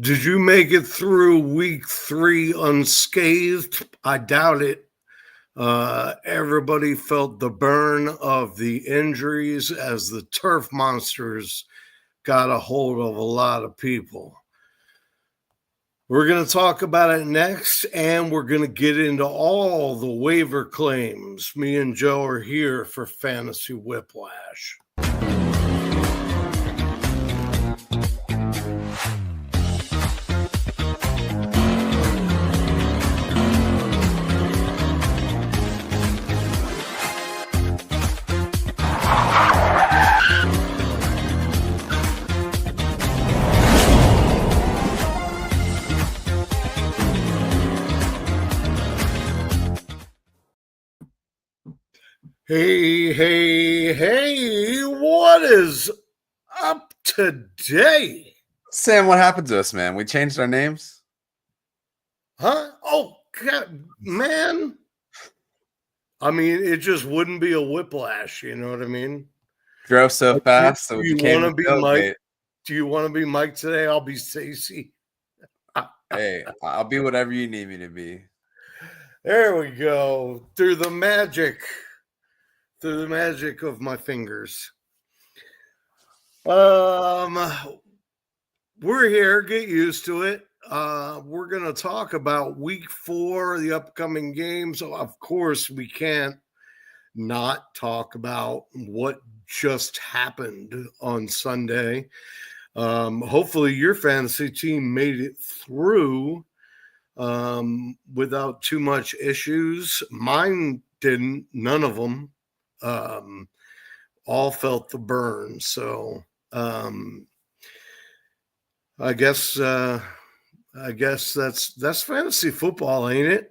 Did you make it through week 3 unscathed? I doubt it. Everybody felt the burn of the injuries as the turf monsters got a hold of a lot of people. We're going to talk about it next, and we're going to get into all the waiver claims. Me and Joe are here for Fantasy Whiplash. Hey, what is up today? Sam, what happened to us, man? We changed our names? Huh? Oh, God, man. I mean, it just wouldn't be a whiplash, you know what I mean? Drove so fast, so do you want to be Mike? Do you want to be Mike today? I'll be Stacy. Hey, I'll be whatever you need me to be. There we go. Through the magic of my fingers. We're here. Get used to it. We're going to talk about week 4, the upcoming games. So of course, we can't not talk about what just happened on Sunday. Hopefully your fantasy team made it through without too much issues. Mine didn't. None of them. All felt the burn. So I guess that's fantasy football, ain't it?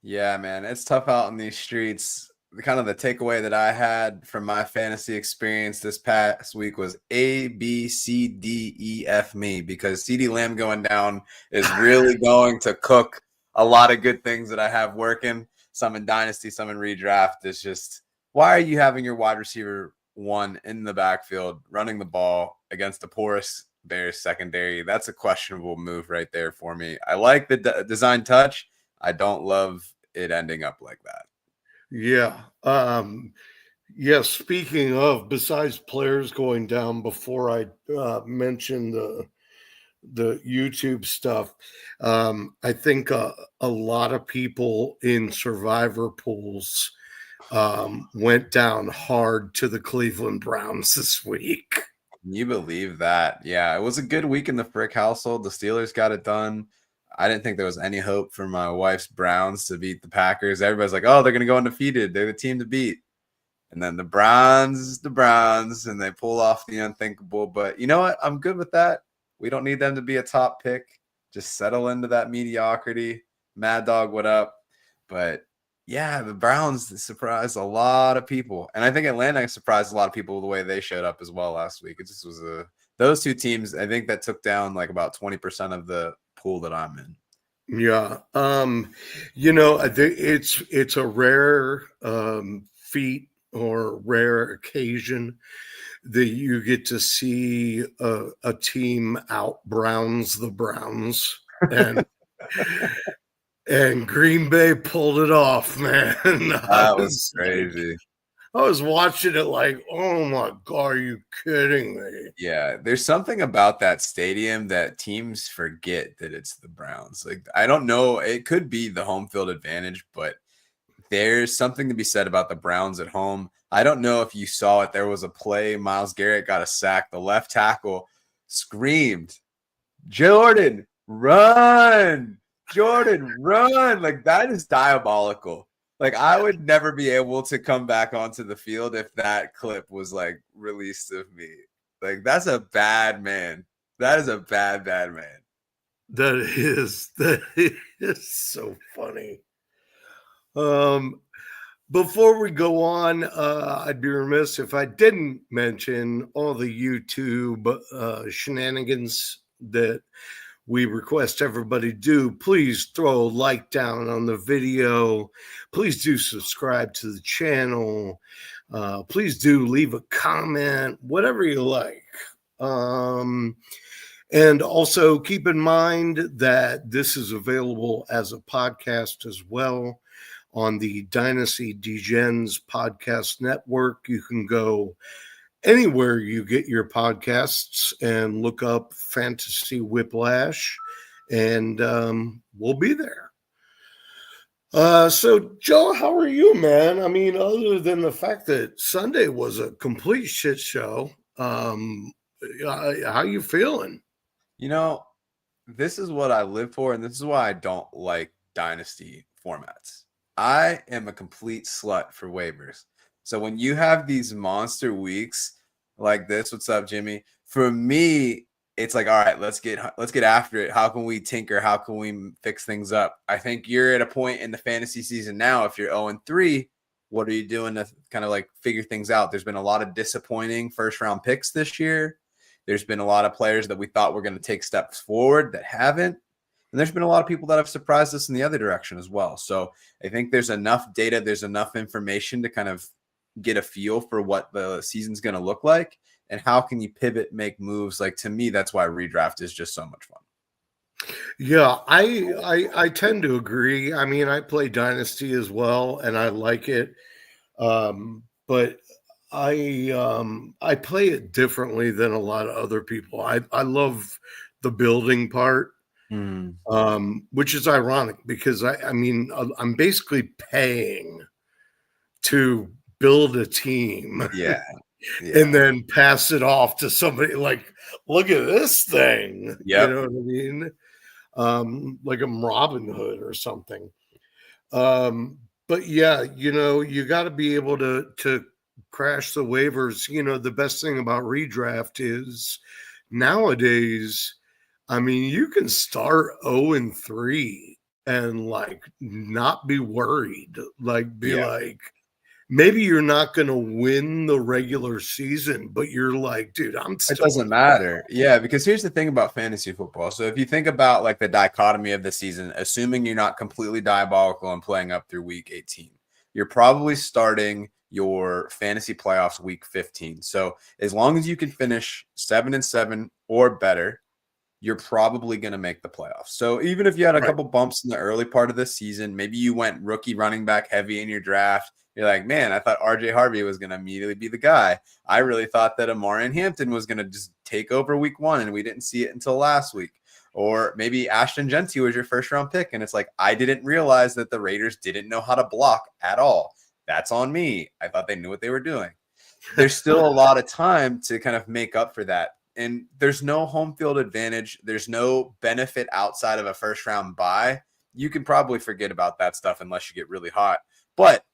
Yeah, man, it's tough out in these streets. Kind of the takeaway that I had from my fantasy experience this past week was A, B, C, D, E, F me, because CeeDee Lamb going down is really going to cook a lot of good things that I have working. Some in dynasty, some in redraft. It's just, why are you having your wide receiver 1 in the backfield running the ball against the porous Bears secondary? That's a questionable move right there for me. I like the design touch. I don't love it ending up like that. Yeah. Speaking of, besides players going down, before I mention the YouTube stuff, I think a lot of people in survivor pools went down hard to the Cleveland Browns this week. Can you believe that? Yeah, it was a good week in the Frick household. The Steelers got it done. I didn't think there was any hope for my wife's Browns to beat the Packers. Everybody's like, oh, they're going to go undefeated. They're the team to beat. And then the Browns, and they pull off the unthinkable. But you know what? I'm good with that. We don't need them to be a top pick. Just settle into that mediocrity. Mad Dog, what up? But yeah, the Browns surprised a lot of people. And I think Atlanta surprised a lot of people the way they showed up as well last week. It just was those two teams, I think, that took down like about 20% of the pool that I'm in. Yeah. It's a rare feat or rare occasion that you get to see a team out Browns the Browns, and and Green Bay pulled it off, man. That was crazy. I was watching it like, oh my God, are you kidding me? Yeah, there's something about that stadium that teams forget that it's the Browns. Like, I don't know, it could be the home field advantage, but there's something to be said about the Browns at home. I don't know if you saw it. There was a play. Myles Garrett got a sack. The left tackle screamed, Jordan, run! Jordan, run! Like, that is diabolical. Like, I would never be able to come back onto the field if that clip was, like, released of me. Like, that's a bad man. That is a bad man. That is so funny. Before we go on, I'd be remiss if I didn't mention all the YouTube shenanigans that we request everybody do. Please throw a like down on the video. Please do subscribe to the channel. Please do leave a comment, whatever you like. And also keep in mind that this is available as a podcast as well on the Dynasty Degens podcast network. You can go anywhere you get your podcasts and look up Fantasy Whiplash, and we'll be there. So, Joe, how are you, man? I mean, other than the fact that Sunday was a complete shit show, how you feeling? You know, this is what I live for, and this is why I don't like dynasty formats. I am a complete slut for waivers. So when you have these monster weeks like this, what's up, Jimmy? For me, it's like, all right, let's get after it. How can we tinker? How can we fix things up? I think you're at a point in the fantasy season now. If you're 0-3, what are you doing to kind of like figure things out? There's been a lot of disappointing first round picks this year. There's been a lot of players that we thought were going to take steps forward that haven't. And there's been a lot of people that have surprised us in the other direction as well. So I think there's enough data, there's enough information to kind of get a feel for what the season's going to look like and how can you pivot, make moves. Like, to me, that's why redraft is just so much fun. Yeah, I tend to agree. I mean, I play Dynasty as well, and I like it. But I play it differently than a lot of other people. I love the building part, which is ironic because I mean I'm basically paying to build a team, Yeah. and then pass it off to somebody. Like, look at this thing. Yep. You know what I mean? Like I'm Robin Hood or something. But yeah, you got to be able to crash the waivers. The best thing about redraft is nowadays, I mean, you can start 0-3 and like not be worried. Like, be like, maybe you're not going to win the regular season, but you're like, dude, It doesn't matter. Yeah, because here's the thing about fantasy football. So if you think about like the dichotomy of the season, assuming you're not completely diabolical and playing up through week 18, you're probably starting your fantasy playoffs week 15. So as long as you can finish 7-7 or better, you're probably going to make the playoffs. So even if you had a couple bumps in the early part of the season, maybe you went rookie running back heavy in your draft. You're like, man, I thought RJ Harvey was going to immediately be the guy. I really thought that Amarian Hampton was going to just take over week 1, and we didn't see it until last week. Or maybe Ashton Genty was your first round pick, and it's like, I didn't realize that the Raiders didn't know how to block at all. That's on me. I thought they knew what they were doing. There's still a lot of time to kind of make up for that. And there's no home field advantage. There's no benefit outside of a first round bye. You can probably forget about that stuff unless you get really hot. But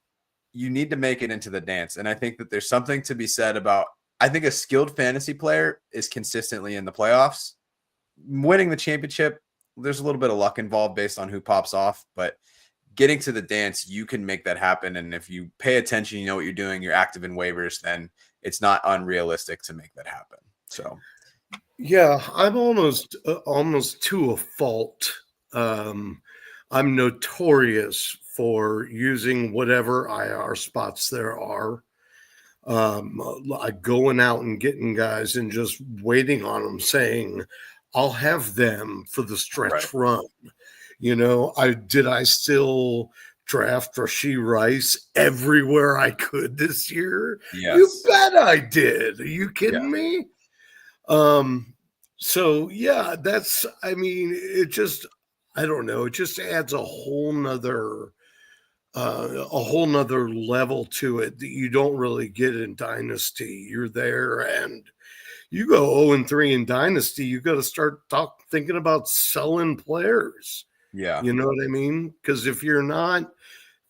you need to make it into the dance. And I think that there's something to be said about, I think a skilled fantasy player is consistently in the playoffs. Winning the championship, there's a little bit of luck involved based on who pops off. But getting to the dance, you can make that happen. And if you pay attention, you know what you're doing, you're active in waivers, then it's not unrealistic to make that happen. So, yeah, I'm almost to a fault. I'm notorious for using whatever IR spots there are. Like going out and getting guys and just waiting on them, saying, I'll have them for the stretch run. I still draft Rashee Rice everywhere I could this year. yes. You bet I did. Are you kidding me? So yeah, it just, I don't know. It just adds a whole nother level to it that you don't really get in Dynasty. You're there and you go 0-3 in Dynasty, you got to start thinking about selling players. Yeah. You know what I mean? Because if you're not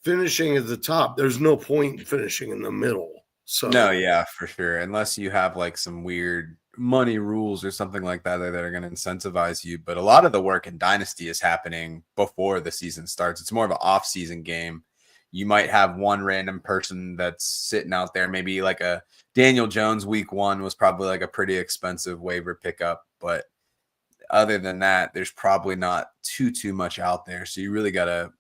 finishing at the top, there's no point in finishing in the middle. So no, yeah, for sure. Unless you have like some weird money rules or something like that that are going to incentivize you. But a lot of the work in Dynasty is happening before the season starts. It's more of an off-season game. You might have one random person that's sitting out there. Maybe like a Daniel Jones week 1 was probably like a pretty expensive waiver pickup. But other than that, there's probably not too much out there. So you really got to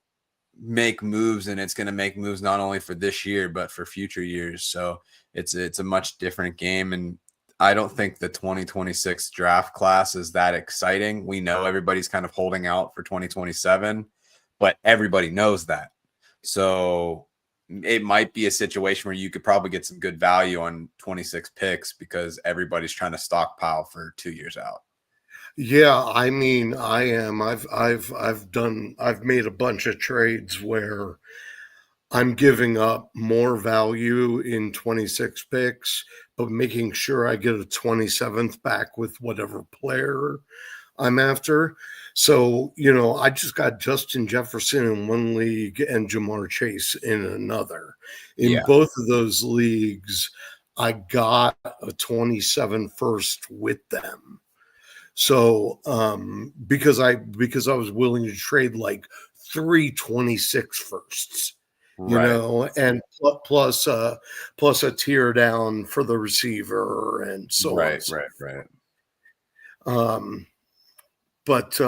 make moves, and it's going to make moves not only for this year, but for future years. So it's a much different game. And I don't think the 2026 draft class is that exciting. We know everybody's kind of holding out for 2027, but everybody knows that. So it might be a situation where you could probably get some good value on 26 picks because everybody's trying to stockpile for 2 years out. Yeah, I mean, I am. I've made a bunch of trades where I'm giving up more value in 26 picks, but making sure I get a 27th back with whatever player I'm after. So, I just got Justin Jefferson in one league and Jamar Chase in another. In Yeah. both of those leagues, I got a 27 first with them. So, because I was willing to trade like 326 firsts, Right. and plus a tear down for the receiver and so on. Right. But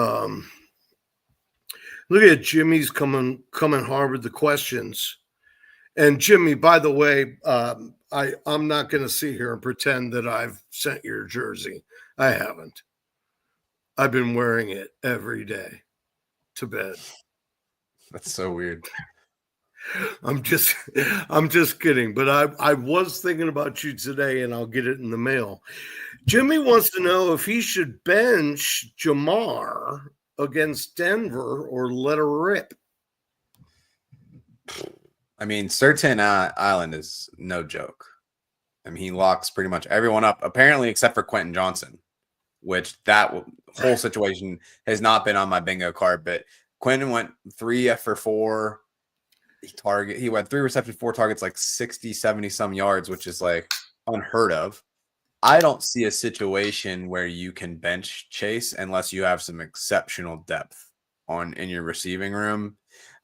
look at Jimmy's coming hard with the questions. And Jimmy, by the way, I'm not going to sit here and pretend that I've sent your jersey. I haven't. I've been wearing it every day to bed. That's so weird. I'm just kidding. But I was thinking about you today, and I'll get it in the mail. Jimmy wants to know if he should bench Jamar against Denver or let her rip. I mean, Certain Island is no joke. I mean, he locks pretty much everyone up, apparently, except for Quentin Johnson, which that whole situation has not been on my bingo card. But Quentin went 3 for 4. He went 3 receptions, 4 targets, like 60, 70 some yards, which is like unheard of. I don't see a situation where you can bench Chase unless you have some exceptional depth in your receiving room.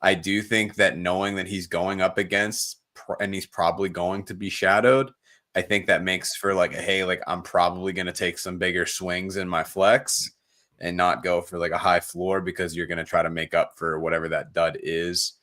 I do think that knowing that he's going up against and he's probably going to be shadowed, I think that makes for like, hey, like I'm probably going to take some bigger swings in my flex and not go for like a high floor because you're going to try to make up for whatever that dud is.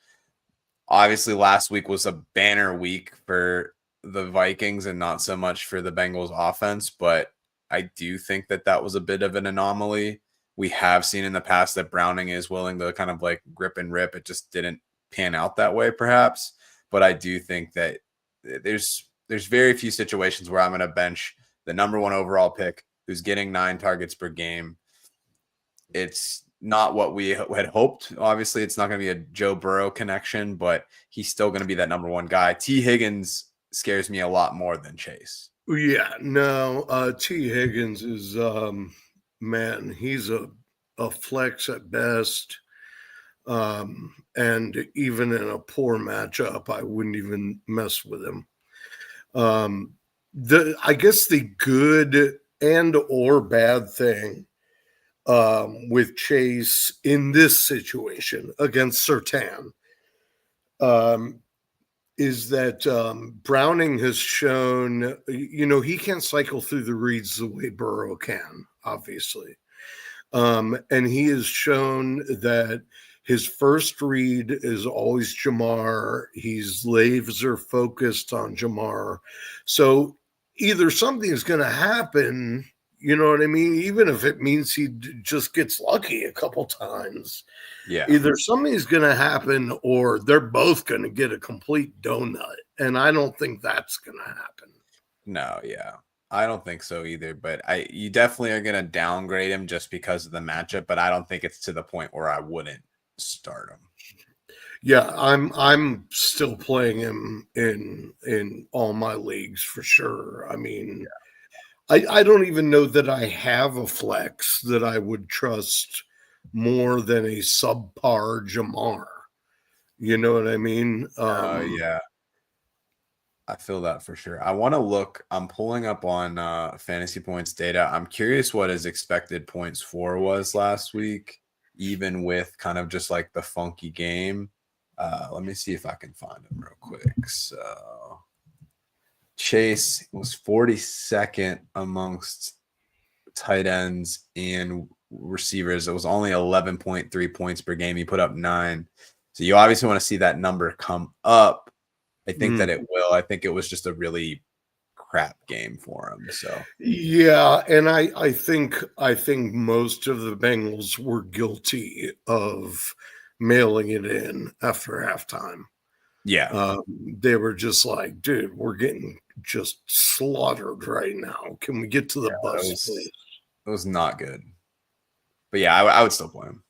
Obviously, last week was a banner week for the Vikings and not so much for the Bengals offense, but I do think that was a bit of an anomaly. We have seen in the past that Browning is willing to kind of like grip and rip. It just didn't pan out that way, perhaps. But I do think that there's very few situations where I'm going to bench the number 1 overall pick who's getting 9 targets per game. It's not what we had hoped. Obviously, it's not going to be a Joe Burrow connection, but he's still going to be that number 1 guy. T. Higgins scares me a lot more than Chase. Yeah, no, T. Higgins is man, he's a flex at best. And even in a poor matchup, I wouldn't even mess with him. I guess the good and or bad thing with Chase in this situation against Surtain is that Browning has shown, he can't cycle through the reads the way Burrow can, obviously. And he has shown that his first read is always Jamar. He's laser focused on Jamar. So either something is going to happen, you know what I mean? Even if it means he just gets lucky a couple times. Yeah. Either something's going to happen or they're both going to get a complete donut. And I don't think that's going to happen. No, yeah. I don't think so either, but you definitely are going to downgrade him just because of the matchup, but I don't think it's to the point where I wouldn't start him. Yeah, I'm still playing him in all my leagues for sure. I mean, I don't even know that I have a flex that I would trust more than a subpar Jamar. You know what I mean? Yeah. I feel that for sure. I want to look. I'm pulling up on fantasy points data. I'm curious what his expected points for was last week, even with kind of just like the funky game. Let me see if I can find him real quick. So Chase was 42nd amongst tight ends and receivers. It was only 11.3 points per game. He put up 9. So you obviously want to see that number come up. I think that it will. I think it was just a really crap game for him. So Yeah, and I think most of the Bengals were guilty of mailing it in after halftime. yeah, They were just like, dude, we're getting just slaughtered right now. Can we get to the that bus, was please? it was not good. But yeah, I would still play him.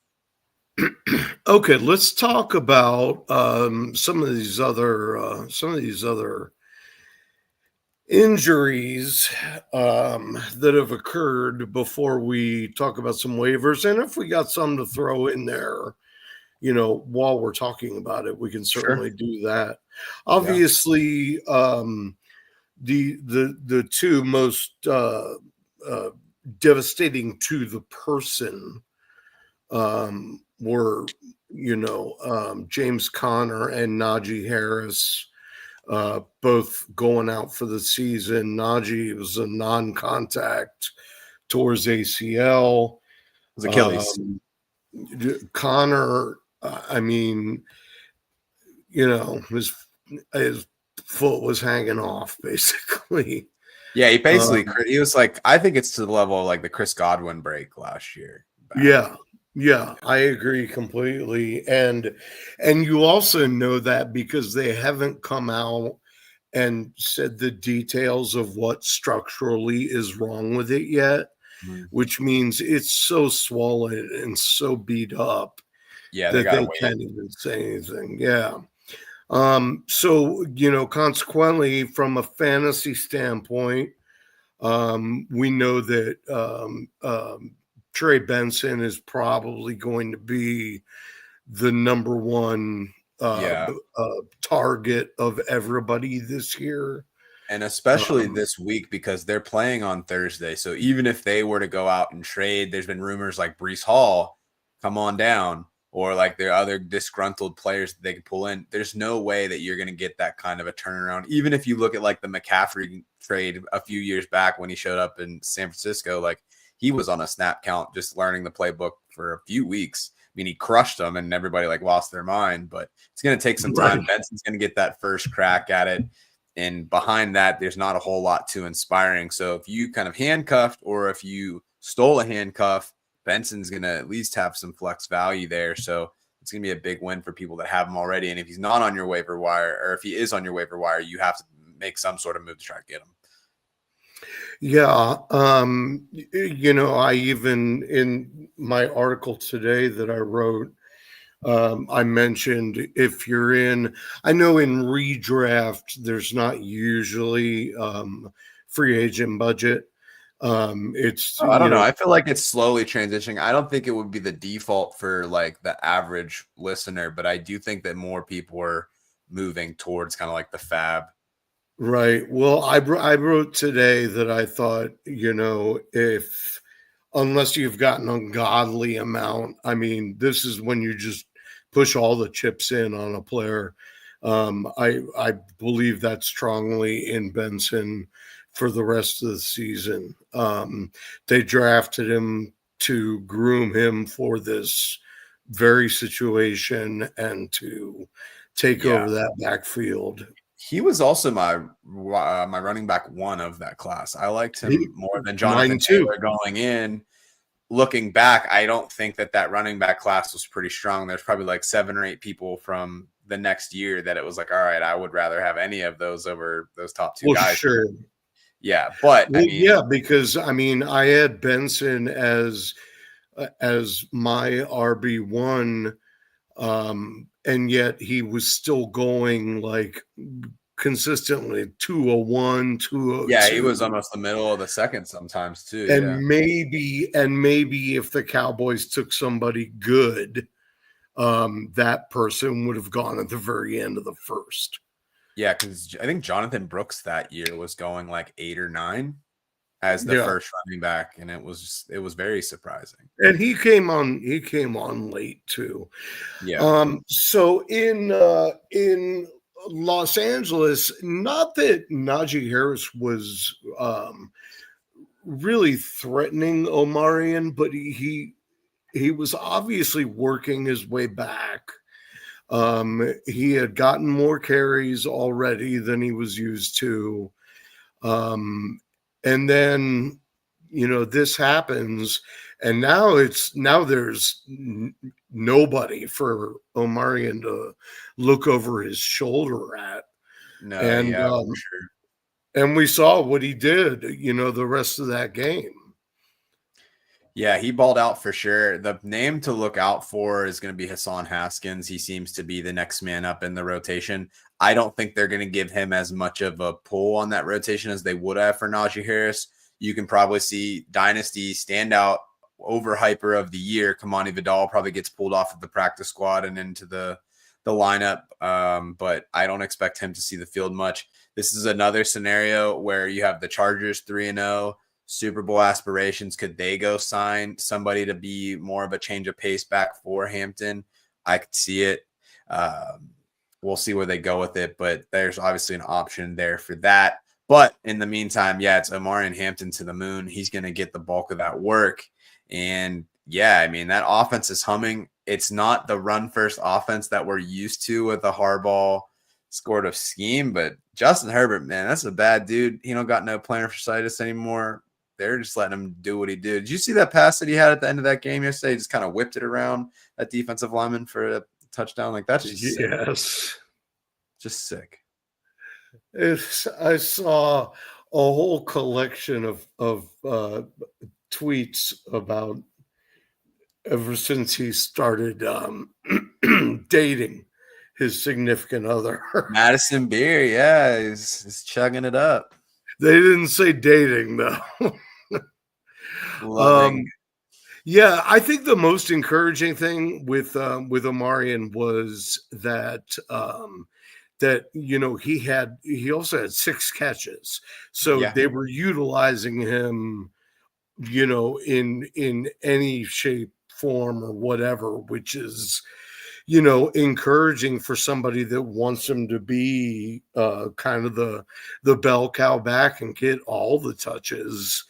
Okay, let's talk about some of these other injuries that have occurred before we talk about some waivers. And if we got some to throw in there, while we're talking about it, we can Sure. certainly do that. Yeah. Obviously, the two most uh, devastating to the person were, James Conner and Najee Harris, both going out for the season. Najee was a non-contact towards ACL. It was Achilles. Connor, I mean, his foot was hanging off basically. Yeah, Um, he was like, I think it's to the level of like the Chris Godwin break last year. Bad. yeah, yeah, I agree completely. And you also know that because they haven't come out and said the details of what structurally is wrong with it yet, Mhm. which means it's so swollen and so beat up Yeah, they that gotta they wait. can't even say anything. Yeah. So, consequently, from a fantasy standpoint, we know that Trey Benson is probably going to be the number one Yeah. target of everybody this year. And especially Um, this week because they're playing on Thursday. So even if they were to go out and trade, there's been rumors like Brees Hall, come on down, or like there are other disgruntled players that they could pull in. There's no way that you're going to get that kind of a turnaround. Even if you look at like the McCaffrey trade a few years back when he showed up in San Francisco, like he was on a snap count just learning the playbook for a few weeks. I mean, he crushed them and everybody like lost their mind, but it's going to take some right. time. Benson's going to get that first crack at it. And behind that, there's not a whole lot too inspiring. So if you kind of handcuffed or if you stole a handcuff, Benson's going to at least have some flex value there. So it's going to be a big win for people that have him already. And if he's not on your waiver wire, or if he is on your waiver wire, you have to make some sort of move to try to get him. Yeah. I even in my article today that I wrote, I mentioned if you're I know in redraft, there's not usually free agent budget. It's, Oh, I don't know. I feel like it's slowly transitioning. I don't think it would be the default for like the average listener, but I do think that more people are moving towards kind of like the fab. right. Well, I wrote today that I thought, if unless you've got an ungodly amount, I mean, this is when you just push all the chips in on a player. I believe that strongly in Benson for the rest of the season. They drafted him to groom him for this very situation and to take Yeah. over that backfield. He was also my running back one of that class. I liked him more than Mine Jonathan too. Taylor going in. Looking back, I don't think that running back class was pretty strong. There's probably like 7 or 8 people from the next year that it was like, all right, I would rather have any of those over those top 2 Well, guys. sure. Yeah, but I Well, mean, yeah, because I mean, I had Benson as my RB1, and yet he was still going like consistently 201, yeah, he was 202. almost the middle of the second sometimes too. And Yeah. maybe if the Cowboys took somebody good, that person would have gone at the very end of the first. Yeah, because I think Jonathan Brooks that year was going like 8 or 9 as the Yeah. first running back, and it was very surprising. And he came on late too. Yeah. So in Los Angeles, not that Najee Harris was really threatening Omarion, but he was obviously working his way back. He had gotten more carries already than he was used to. And then, this happens, and now there's nobody for Omarion to look over his shoulder at. No, And yeah, for sure. and we saw what he did, the rest of that game. Yeah, he balled out for sure. The name to look out for is going to be Hassan Haskins. He seems to be the next man up in the rotation. I don't think they're going to give him as much of a pull on that rotation as they would have for Najee Harris. You can probably see Dynasty standout overhyper of the year. Kamani Vidal probably gets pulled off of the practice squad and into the lineup, but I don't expect him to see the field much. This is another scenario where you have the Chargers 3-0. Super Bowl aspirations. Could they go sign somebody to be more of a change of pace back for Hampton? I could see it. We'll see where they go with it, but there's obviously an option there for that. But in the meantime, yeah, it's Omarion Hampton to the moon. He's going to get the bulk of that work. And yeah, I mean, that offense is humming. It's not the run first offense that we're used to with the Harbaugh sort of scheme, but Justin Herbert, man, that's a bad dude. He don't got no plantar fasciitis anymore. They're just letting him do what he did. Did you see that pass that he had at the end of that game yesterday? He just kind of whipped it around that defensive lineman for a touchdown. Like, that's just sick. Yes. Just sick. I saw a whole collection of tweets about ever since he started dating his significant other. Madison Beer, yeah, he's chugging it up. They didn't say dating, though. Yeah, I think the most encouraging thing with Omarion was that he also had 6 catches, so Yeah. they were utilizing him, in any shape, form, or whatever, which is encouraging for somebody that wants him to be kind of the bell cow back and get all the touches,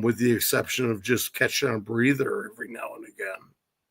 with the exception of just catching a breather every now and again.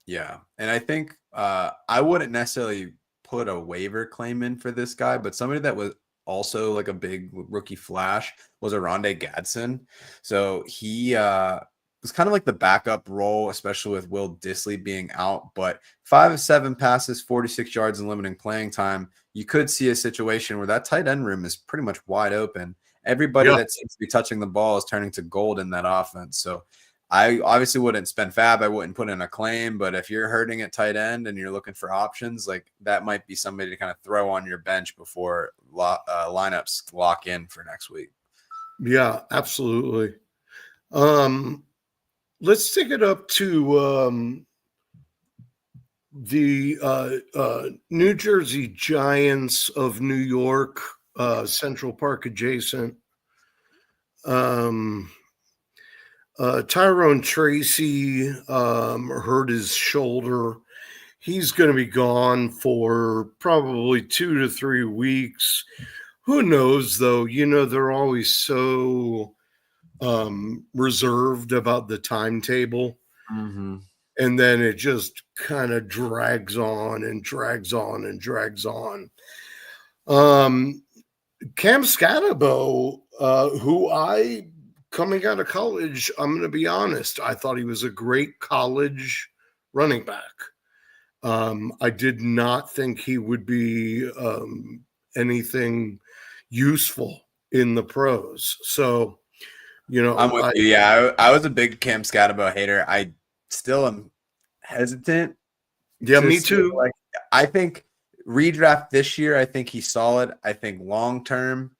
Yeah. And I think I wouldn't necessarily put a waiver claim in for this guy, but somebody that was also like a big rookie flash was Aronde Gadsden. So he was kind of like the backup role, especially with Will Dissly being out, but 5 of 7 passes, 46 yards and limiting playing time. You could see a situation where that tight end room is pretty much wide open. Everybody that seems to be touching the ball is turning to gold in that offense. So I obviously wouldn't spend fab. I wouldn't put in a claim, but if you're hurting at tight end and you're looking for options, like that might be somebody to kind of throw on your bench before lineups lock in for next week. Yeah, absolutely. Let's take it up to the New Jersey Giants of New York, Central Park adjacent. Tyrone Tracy hurt his shoulder. He's going to be gone for probably 2 to 3 weeks. Who knows, though? They're always so reserved about the timetable. Mm-hmm. And then it just kind of drags on and drags on and drags on. Cam Scatterbo, who coming out of college, I'm going to be honest, I thought he was a great college running back. I did not think he would be anything useful in the pros. So, I'm with you. Yeah, I was a big Cam Scatterbo hater. I still am hesitant. Yeah, me too. Like, I think redraft this year, I think he's solid. I think long term,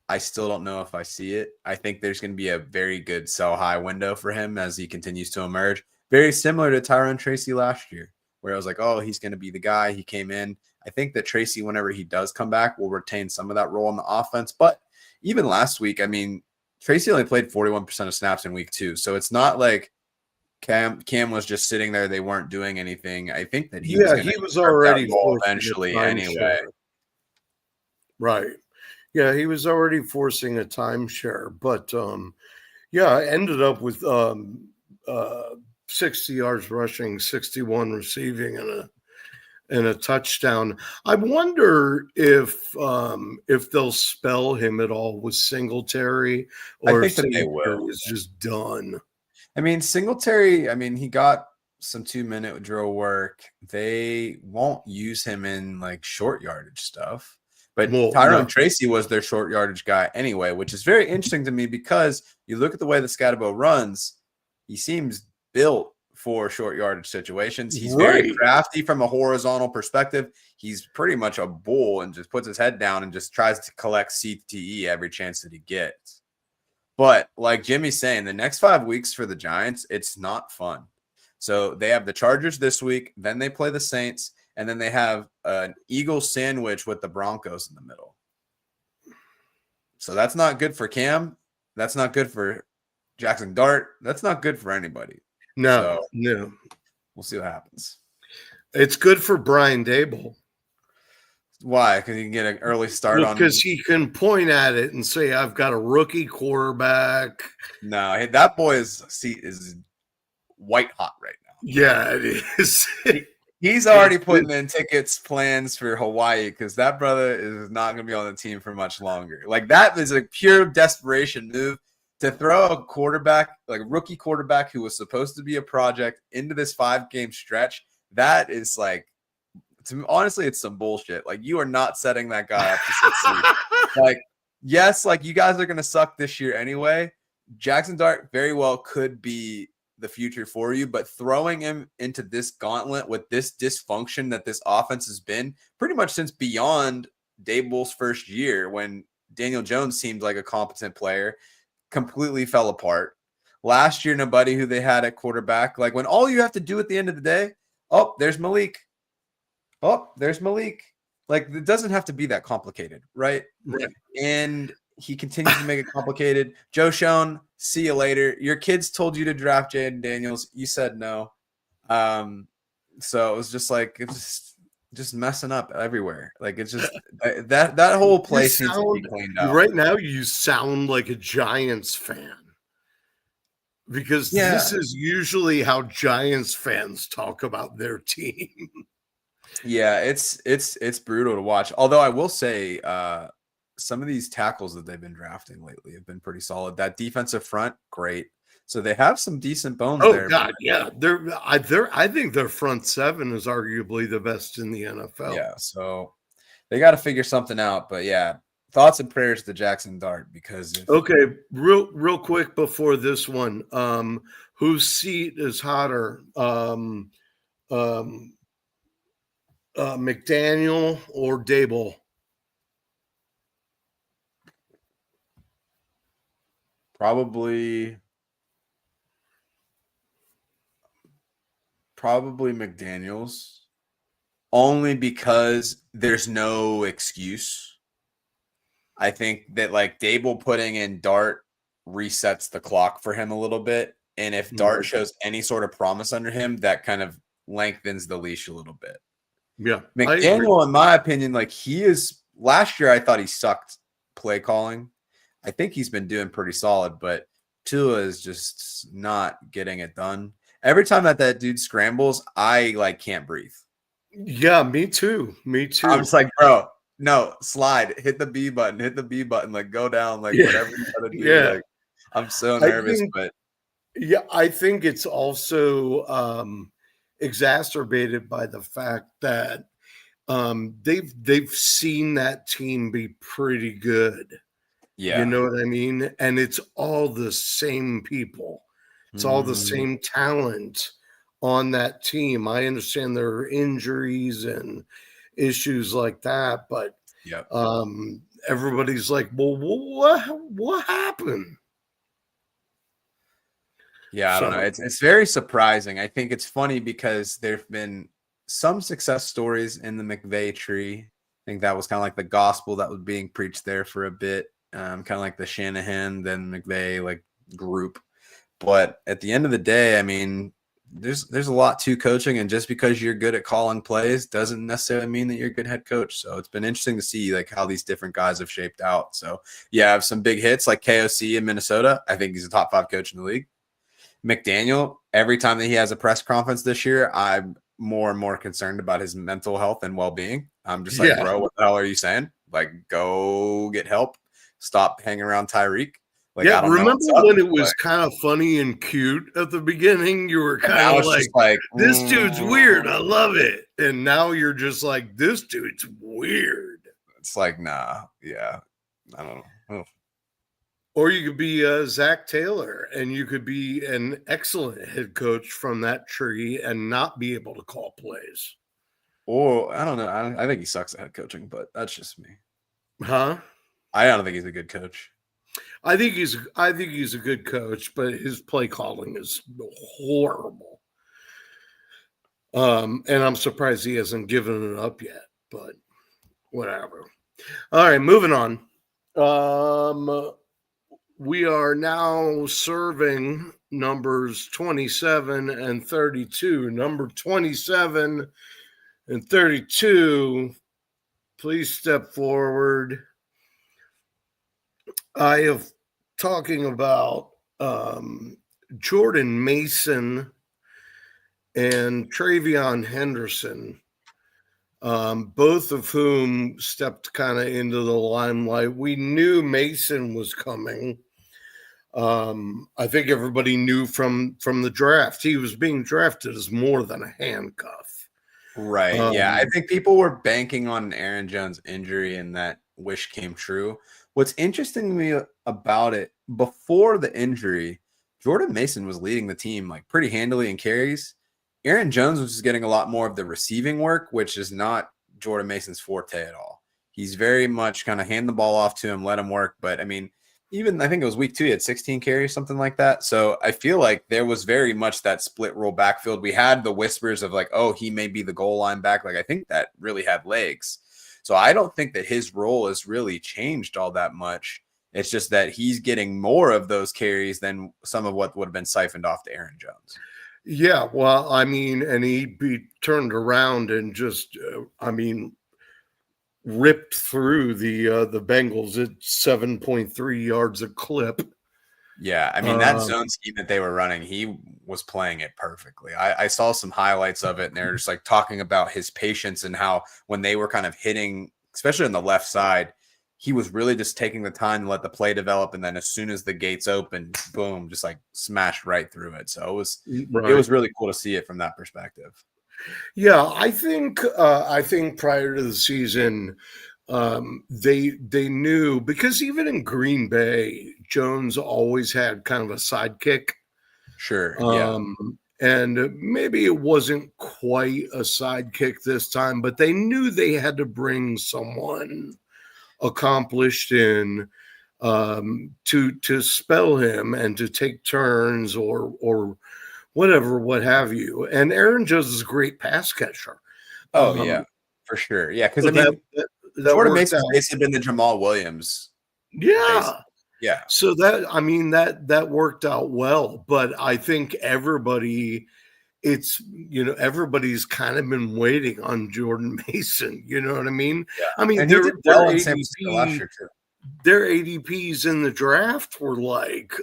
I still don't know if I see it. I think there's going to be a very good sell high window for him as he continues to emerge. Very similar to Tyrone Tracy last year, where I was like, oh, he's going to be the guy. He came in. I think that Tracy, whenever he does come back, will retain some of that role in the offense. But even last week, I mean, Tracy only played 41% of snaps in week 2. So it's not like Cam was just sitting there. They weren't doing anything. I think that he was already eventually anyway. Right. Yeah, he was already forcing a timeshare. But, I ended up with 60 yards rushing, 61 receiving, and and a touchdown. I wonder if they'll spell him at all with Singletary, I or if think that they Singletary will. is just done. I mean, Singletary, I mean, he got some 2-minute drill work. They won't use him in like short yardage stuff. But Well, Tyrone no. Tracy was their short yardage guy anyway, which is very interesting to me because you look at the way the Scatabo runs, he seems built for short yardage situations. He's very Right. crafty from a horizontal perspective. He's pretty much a bull and just puts his head down and just tries to collect CTE every chance that he gets. But like Jimmy's saying, the next 5 weeks for the Giants, it's not fun. So they have the Chargers this week, then they play the Saints, and then they have an Eagles sandwich with the Broncos in the middle. So that's not good for Cam. That's not good for Jackson Dart. That's not good for anybody. No, So no. we'll see what happens. It's good for Brian Dable. Why? Because he can get an early start on. Because he can point at it and say, "I've got a rookie quarterback." No, that boy's seat is white hot right now. Yeah, it is. He's already putting in tickets plans for Hawaii because that brother is not going to be on the team for much longer. Like that is a pure desperation move to throw a quarterback, like a rookie quarterback who was supposed to be a project into this 5-game stretch. That is like, honestly, it's some bullshit. Like you are not setting that guy up to succeed. Like, yes, like you guys are going to suck this year anyway. Jackson Dart very well could be the future for you, but throwing him into this gauntlet with this dysfunction that this offense has been pretty much since beyond Dable's first year when Daniel Jones seemed like a competent player, completely fell apart. Last year, nobody who they had at quarterback, like when all you have to do at the end of the day, oh, there's Malik. Oh, there's Malik. Like it doesn't have to be that complicated, right? Right. And he continues to make it complicated. Joe Schoen, see you later. Your kids told you to draft Jaden Daniels. You said no. So it was just like it's just messing up everywhere. Like it's just that whole place needs to be cleaned out. Right now, you sound like a Giants fan. Because this is usually how Giants fans talk about their team. Yeah, it's brutal to watch. Although I will say some of these tackles that they've been drafting lately have been pretty solid. That defensive front, great. So they have some decent bones there. Oh God, yeah. I think their front seven is arguably the best in the NFL. Yeah, so they got to figure something out. But yeah, thoughts and prayers to Jackson Dart because okay, real quick before this one, whose seat is hotter? McDaniel or Dable? Probably McDaniels, only because there's no excuse. I think that like Dable putting in Dart resets the clock for him a little bit. And if Dart shows any sort of promise under him, that kind of lengthens the leash a little bit. Yeah. McDaniel, in my opinion, like he is last year, I thought he sucked play calling. I think he's been doing pretty solid, but Tua is just not getting it done. Every time that dude scrambles, I like can't breathe. Yeah, me too. Me too. I'm just like, bro, no, slide, hit the B button, like go down, like whatever you gotta do. Yeah. Like, I'm so nervous, but yeah, I think it's also exacerbated by the fact that they've seen that team be pretty good. yeah, You know what I mean? And it's all the same people. It's all the same talent on that team. I understand there are injuries and issues like that, but everybody's like, well, what happened? Yeah, I don't know. It's very surprising. I think it's funny because there've been some success stories in the McVay tree. I think that was kind of like the gospel that was being preached there for a bit. Kind of like the Shanahan, then McVay like group. But at the end of the day, I mean, there's a lot to coaching, and just because you're good at calling plays doesn't necessarily mean that you're a good head coach. So it's been interesting to see like how these different guys have shaped out. So yeah, I have some big hits like KOC in Minnesota. I think he's a top 5 coach in the league. McDaniel, every time that he has a press conference this year, I'm more and more concerned about his mental health and well-being. I'm just like, Yeah. bro, what the hell are you saying? Like, go get help. Stop hanging around Tyreek. Like, Yeah, I don't know remember what's up. when it was Like, kind of funny and cute at the beginning? You were and kind now of it's like, just like, this dude's weird. I love it. And now you're just like, this dude's weird. it's like, nah, yeah, I don't know. Or you could be Zach Taylor, and you could be an excellent head coach from that tree and not be able to call plays. Or I don't know. I think he sucks at head coaching, but that's just me. Huh? I don't think he's a good coach. I think he's a good coach, but his play calling is horrible. And I'm surprised he hasn't given it up yet, but whatever. All right, moving on. We are now serving numbers 27 and 32. Number 27 and 32, please step forward. I have talking about Jordan Mason and Travion Henderson, both of whom stepped kind of into the limelight. We knew Mason was coming. I think everybody knew from the draft. He was being drafted as more than a handcuff. Right. Yeah. I think people were banking on an Aaron Jones injury and that wish came true. What's interesting to me about it, before the injury, Jordan Mason was leading the team like pretty handily in carries. Aaron Jones was just getting a lot more of the receiving work, which is not Jordan Mason's forte at all. He's very much kind of hand the ball off to him, let him work. But I mean, even I think it was week 2, he had 16 carries, something like that. So I feel like there was very much that split role backfield. We had the whispers of like, oh, he may be the goal line back. Like, I think that really had legs. So I don't think that his role has really changed all that much. It's just that he's getting more of those carries than some of what would have been siphoned off to Aaron Jones. Yeah, well, I mean, and he turned around and just, ripped through the Bengals at 7.3 yards a clip. Yeah, I mean, that zone scheme that they were running, he was playing it perfectly. I saw some highlights of it, and they're just like talking about his patience and how when they were kind of hitting, especially on the left side, he was really just taking the time to let the play develop. And then as soon as the gates opened, boom, just like smashed right through it. So it was really cool to see it from that perspective. Yeah, I think prior to the season, they knew, because even in Green Bay, Jones always had kind of a sidekick. Sure. Yeah. And maybe it wasn't quite a sidekick this time, but they knew they had to bring someone accomplished in to spell him and to take turns or whatever, what have you. And Aaron Jones is a great pass catcher. Oh, yeah, for sure. Yeah, because So I mean, that Jordan worked Mason's out. basically been the Jamal Williams. Yeah. Basically. Yeah. So that worked out well. But I think everybody's kind of been waiting on Jordan Mason. You know what I mean? Yeah. I mean, and he their did well in San Francisco last year too. Their ADPs in the draft were like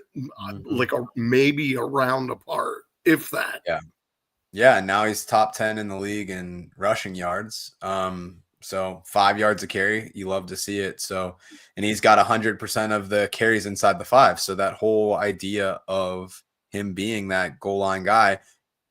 maybe a round apart, if that. Yeah. Yeah. And now he's top 10 in the league in rushing yards. So 5 yards a carry, you love to see it. So, and he's got 100% of the carries inside the 5. So that whole idea of him being that goal line guy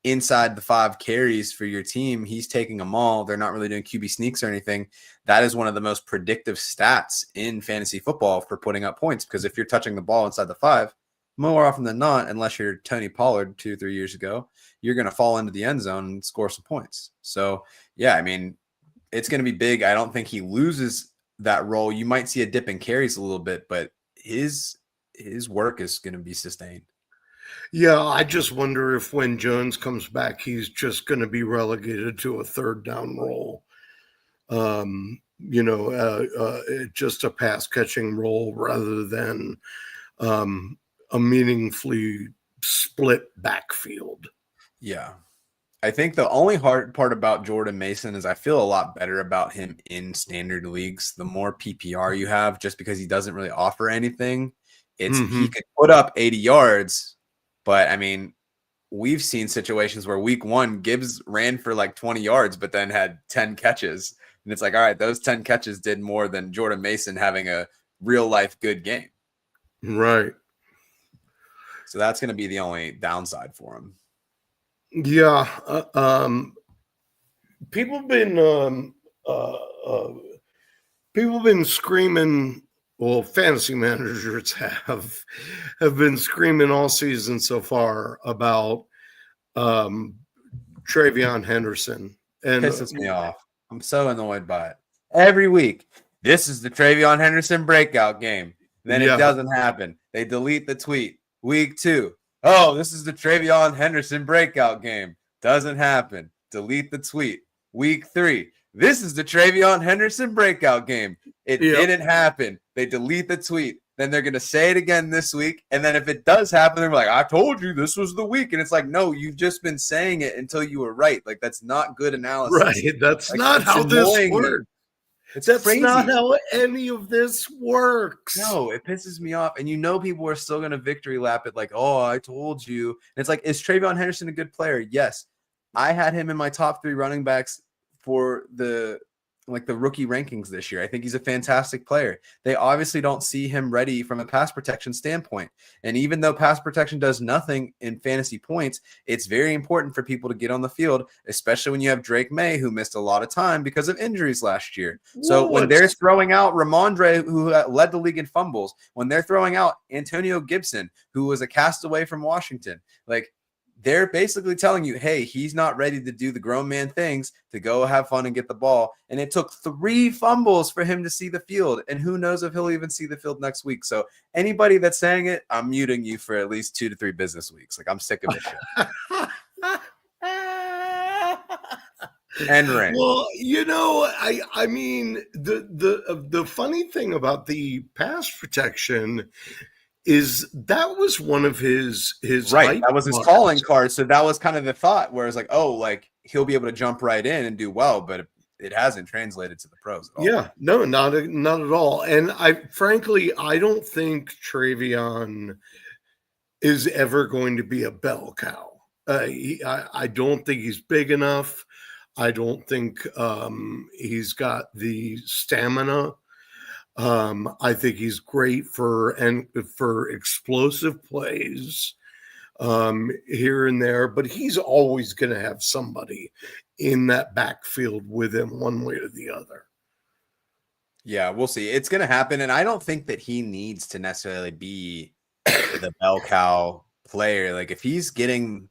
inside the 5 carries for your team, he's taking them all. They're not really doing QB sneaks or anything. That is one of the most predictive stats in fantasy football for putting up points, because if you're touching the ball inside the 5, more often than not, unless you're Tony Pollard 2-3 years ago, you're going to fall into the end zone and score some points. So, yeah, I mean, it's going to be big. I don't think he loses that role. You might see a dip in carries a little bit, but his work is going to be sustained. Yeah, I just wonder if when Jones comes back, he's just going to be relegated to a third down role. Just a pass catching role rather than a meaningfully split backfield. Yeah. I think the only hard part about Jordan Mason is I feel a lot better about him in standard leagues. The more PPR you have, just because he doesn't really offer anything, he could put up 80 yards, but I mean, we've seen situations where week 1 Gibbs ran for like 20 yards, but then had 10 catches. And it's like, all right, those 10 catches did more than Jordan Mason having a real life good game. Right. So that's going to be the only downside for him. Yeah. People have been screaming. Well, fantasy managers have been screaming all season so far about TreVeyon Henderson. And Pisses me off. I'm so annoyed by it. Every week, this is the TreVeyon Henderson breakout game. Then it doesn't happen. They delete the tweet. Week 2. Oh, this is the TreVeyon Henderson breakout game. Doesn't happen. Delete the tweet. Week 3. This is the TreVeyon Henderson breakout game. It didn't happen. They delete the tweet. Then they're going to say it again this week. And then if it does happen, they're like, I told you this was the week. And it's like, no, you've just been saying it until you were right. Like, that's not good analysis. Right. That's not how this works. That's crazy. Not how any of this works. No, it pisses me off. And people are still going to victory lap it like, oh, I told you. And it's like, is TreVeyon Henderson a good player? Yes. I had him in my top 3 running backs for the rookie rankings this year. I think he's a fantastic player. They obviously don't see him ready from a pass protection standpoint. And even though pass protection does nothing in fantasy points, it's very important for people to get on the field, especially when you have Drake May, who missed a lot of time because of injuries last year. So when they're throwing out Ramondre, who led the league in fumbles, when they're throwing out Antonio Gibson, who was a castaway from Washington, like, they're basically telling you, hey, he's not ready to do the grown man things, to go have fun and get the ball. And it took 3 fumbles for him to see the field. And who knows if he'll even see the field next week. So anybody that's saying it, I'm muting you for at least 2 to 3 business weeks. Like, I'm sick of this shit. And rain. Well, I mean, the funny thing about the pass protection is that was one of his right. That was his calling card. So that was kind of the thought where it's like, oh, like he'll be able to jump right in and do well, but it hasn't translated to the pros at all. Yeah, no, not at all. And I don't think TreVeyon is ever going to be a bell cow. I don't think he's big enough. I don't think he's got the stamina. I think he's great for explosive plays here and there, but he's always going to have somebody in that backfield with him one way or the other. Yeah, we'll see. It's going to happen, and I don't think that he needs to necessarily be the bell cow player. Like, if he's getting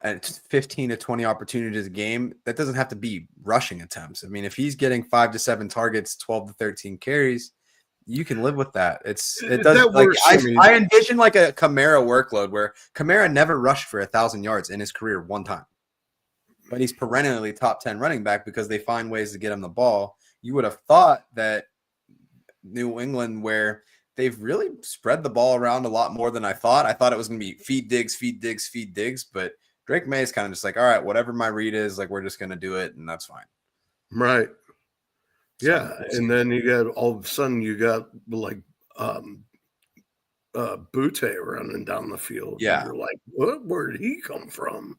15 to 20 opportunities a game, that doesn't have to be rushing attempts. I mean, if he's getting 5 to 7 targets, 12 to 13 carries, you can live with that. It doesn't like I envision like a Kamara workload where Kamara never rushed for 1,000 yards in his career one time, but he's perennially top 10 running back because they find ways to get him the ball. You would have thought that New England, where they've really spread the ball around a lot more than I thought. I thought it was going to be feed Diggs, but Drake May is kind of just like, all right, whatever my read is, like, we're just going to do it, and that's fine. Right. Yeah, and then you got all of a sudden you got like Butte running down the field. Yeah, you're like, what? Where did he come from?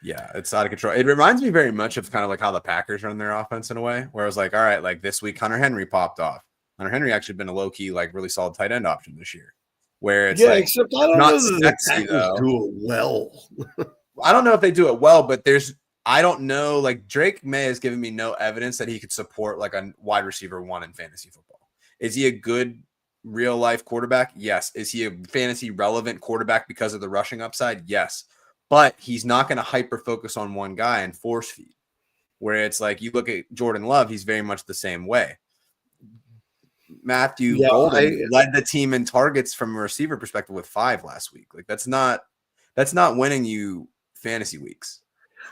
Yeah, it's out of control. It reminds me very much of kind of like how the Packers run their offense in a way, where I was like, all right, like this week Hunter Henry popped off. Hunter Henry actually been a low key, like really solid tight end option this year. Where it's like, except I don't not know that sexy though. Do it well. I don't know if they do it well, but I don't know. Like Drake May has given me no evidence that he could support like a wide receiver 1 in fantasy football. Is he a good real life quarterback? Yes. Is he a fantasy relevant quarterback because of the rushing upside? Yes. But he's not going to hyper focus on one guy and force feed. Where it's like you look at Jordan Love, he's very much the same way. Matthew Golden led the team in targets from a receiver perspective with 5 last week. Like that's not winning you fantasy weeks.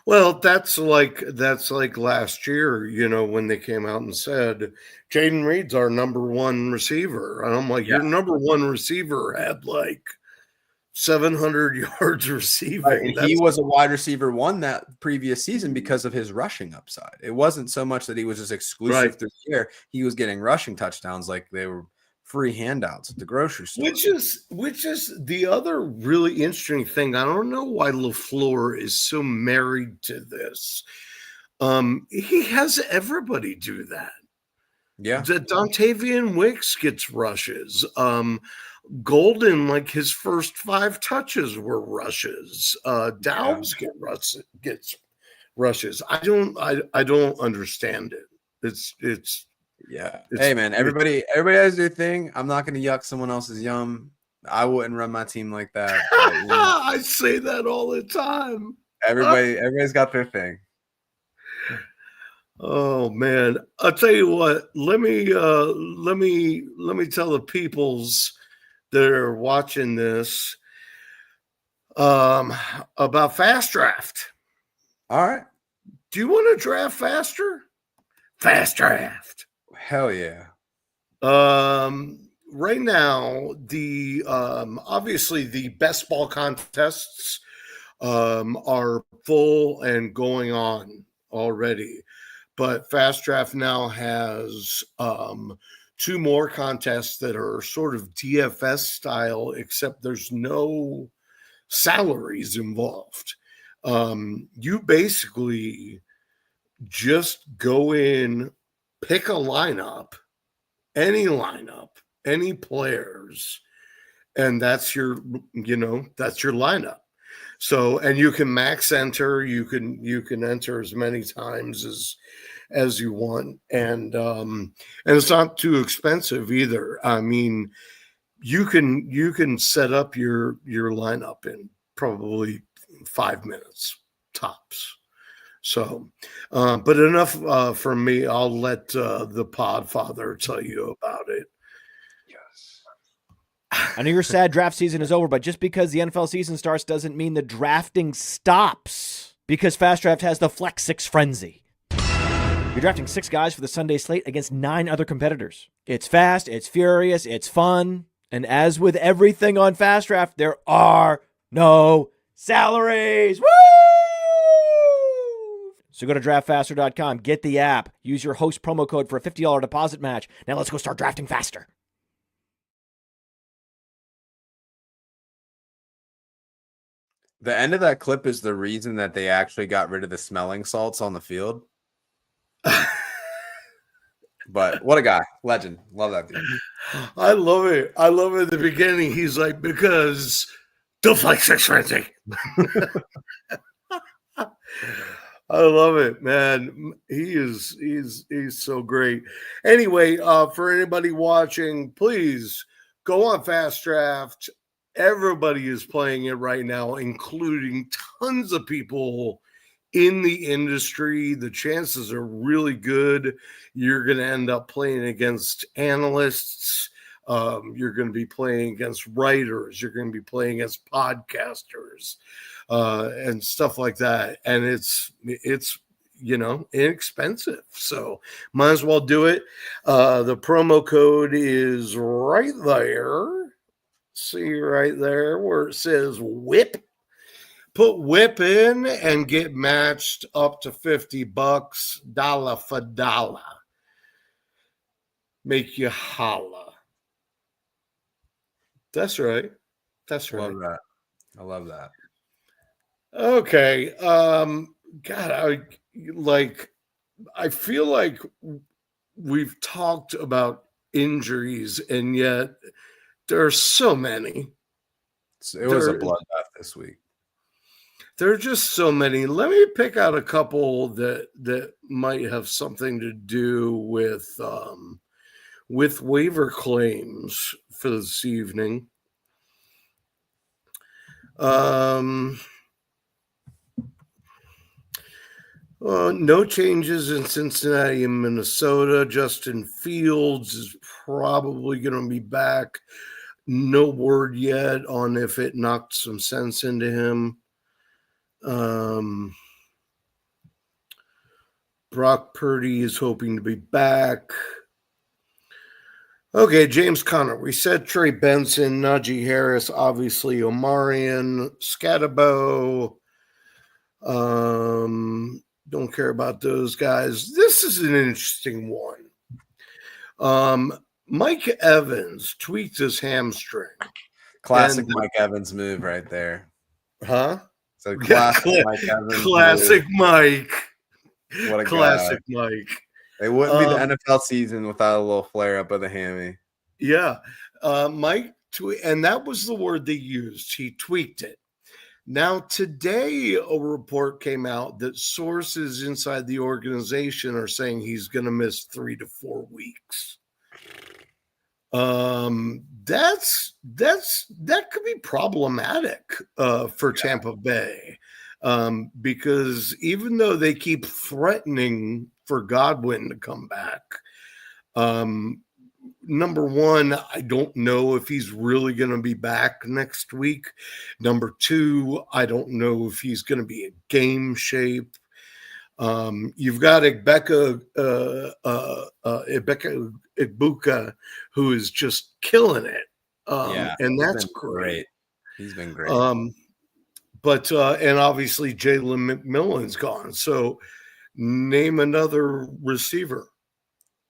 Well, that's like last year, when they came out and said Jaden Reed's our number 1 receiver. And I'm like, your number 1 receiver had like 700 yards receiving. He was a wide receiver 1 that previous season because of his rushing upside. It wasn't so much that he was just exclusive through the year. He was getting rushing touchdowns like they were free handouts at the grocery store. Which is the other really interesting thing. I don't know why LaFleur is so married to this. He has everybody do that. Yeah. Dontavian Wicks gets rushes. Golden, like his first 5 touches were rushes. Downs gets rushes. I don't understand it. It's hey man, everybody has their thing. I'm not gonna yuck someone else's yum. I wouldn't run my team like that. But, you know, I say that all the time. everybody's got their thing. Oh man, I'll tell you what. Let me tell the peoples that are watching this about Fast Draft. All right. Do you want to draft faster? Fast Draft. Hell yeah. Right now, the obviously the best ball contests are full and going on already. But Fast Draft now has 2 more contests that are sort of DFS style, except there's no salaries involved. You basically just go in, pick a lineup, any players, and that's your lineup. So, and you can max enter, you can enter as many times as you want. And it's not too expensive either. I mean, you can set up your lineup in probably 5 minutes tops. So, but enough from me. I'll let the Podfather tell you about it. I know your sad draft season is over, but just because the NFL season starts doesn't mean the drafting stops. Because Fast Draft has the Flex 6 Frenzy. You're drafting 6 guys for the Sunday slate against 9 other competitors. It's fast, it's furious, it's fun. And as with everything on Fast Draft, there are no salaries. Woo! So go to draftfaster.com, get the app, use your host promo code for a $50 deposit match. Now let's go start drafting faster. The end of that clip is the reason that they actually got rid of the smelling salts on the field. But what a guy. Legend. Love that dude. I love it. I love it at the beginning. He's like, because the Flex 6 Frenzy. I love it, man. He's so great. Anyway, for anybody watching, please go on Fast Draft. Everybody is playing it right now, including tons of people in the industry. The chances are really good. You're going to end up playing against analysts. You're going to be playing against writers. You're going to be playing against podcasters and stuff like that. And it's inexpensive. So might as well do it. The promo code is right there. See right there where it says WHIP. Put WHIP in and get matched up to $50, dollar for dollar. Make you holla. That's right. That's right. Love that. I love that. Okay. God, I feel like we've talked about injuries, and yet there are so many. It was a bloodbath this week. There are just so many. Let me pick out a couple that might have something to do with waiver claims for this evening. No changes in Cincinnati and Minnesota. Justin Fields is probably going to be back. No word yet on if it knocked some sense into him. Brock Purdy is hoping to be back. Okay, James Conner. We said Trey Benson, Najee Harris, obviously Omarion, Scatterbo. Don't care about those guys. This is an interesting one. Mike Evans tweaked his hamstring. Classic And- Mike Evans move right there. Huh? So classic Mike Evans. Classic move. Mike. What a Classic guy. Mike. It wouldn't be the NFL season without a little flare up of the hammy. Yeah. Mike, and that was the word they used. He tweaked it. Now, today, a report came out that sources inside the organization are saying he's going to miss 3 to 4 weeks. That could be problematic for Tampa Bay, because even though they keep threatening for Godwin to come back, number one, I don't know if he's really going to be back next week. Number two, I don't know if he's going to be in game shape. You've got Ibuka, who is just killing it. And that's great. He's been great. But and obviously Jalen McMillan's gone. So name another receiver.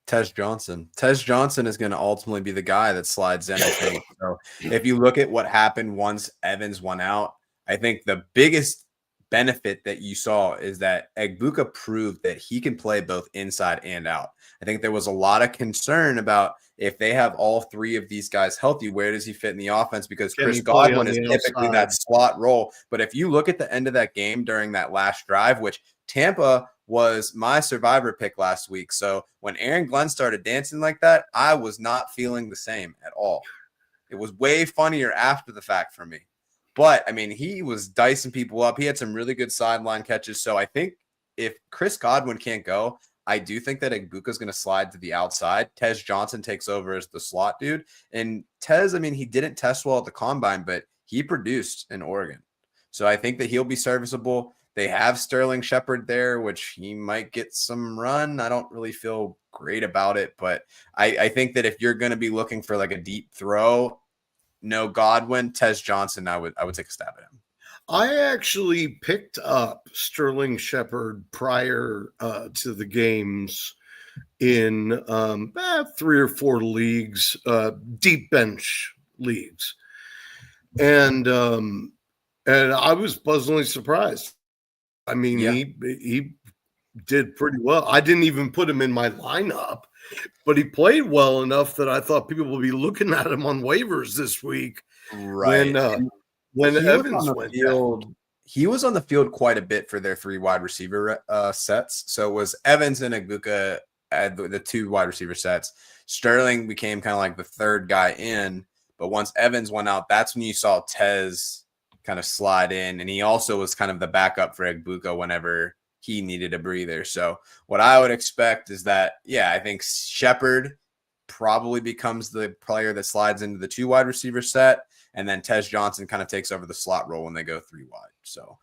Tej Johnson. Tej Johnson is going to ultimately be the guy that slides in, I think. So if you look at what happened once Evans went out, I think the biggest benefit that you saw is that Egbuka proved that he can play both inside and out. I think there was a lot of concern about if they have all three of these guys healthy, where does he fit in the offense? Because Chris Godwin is typically that slot role. But if you look at the end of that game during that last drive, which Tampa was my survivor pick last week. So when Aaron Glenn started dancing like that, I was not feeling the same at all. It was way funnier after the fact for me. But, I mean, he was dicing people up. He had some really good sideline catches. So I think if Chris Godwin can't go, I do think that Egbuka is going to slide to the outside. Tej Johnson takes over as the slot dude. And Tej, I mean, he didn't test well at the combine, but he produced in Oregon. So I think that he'll be serviceable. They have Sterling Shepard there, which he might get some run. I don't really feel great about it, but I think that if you're going to be looking for like a deep throw, no Godwin, Tej Johnson, I would take a stab at him. I actually picked up Sterling Shepard prior to the games in 3 or 4 leagues, deep bench leagues, and I was pleasantly surprised. I mean, he did pretty well. I didn't even put him in my lineup, but he played well enough that I thought people will be looking at him on waivers this week. Right. When Evans went field, he was on the field quite a bit for their 3 wide receiver sets. So it was Evans and Egbuka at the 2 wide receiver sets. Sterling became kind of like the third guy in, but once Evans went out, that's when you saw Tez kind of slide in, and he also was kind of the backup for Egbuka whenever he needed a breather. So what I would expect is that, I think Shepard probably becomes the player that slides into the 2 wide receiver set, and then Tej Johnson kind of takes over the slot role when they go 3 wide. So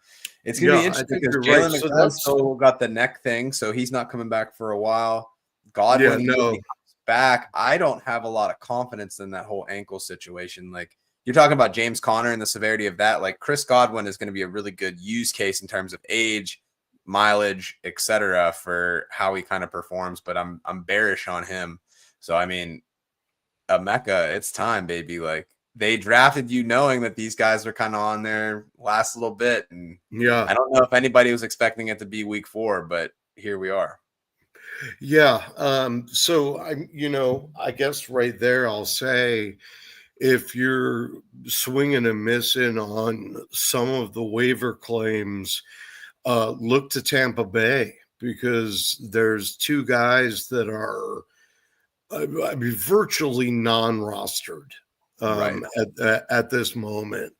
it's going to be interesting because Jalen McMillan still got the neck thing, so he's not coming back for a while. Godwin comes back. I don't have a lot of confidence in that whole ankle situation. Like, you're talking about James Conner and the severity of that. Like, Chris Godwin is going to be a really good use case in terms of age, mileage, etc., for how he kind of performs. But I'm bearish on him. So I mean, Emeka, it's time, baby. Like, they drafted you knowing that these guys are kind of on their last little bit, and I don't know if anybody was expecting it to be week 4, but here we are. So I guess right there I'll say, if you're swinging and missing on some of the waiver claims, look to Tampa Bay, because there's 2 guys that are virtually non-rostered at this moment,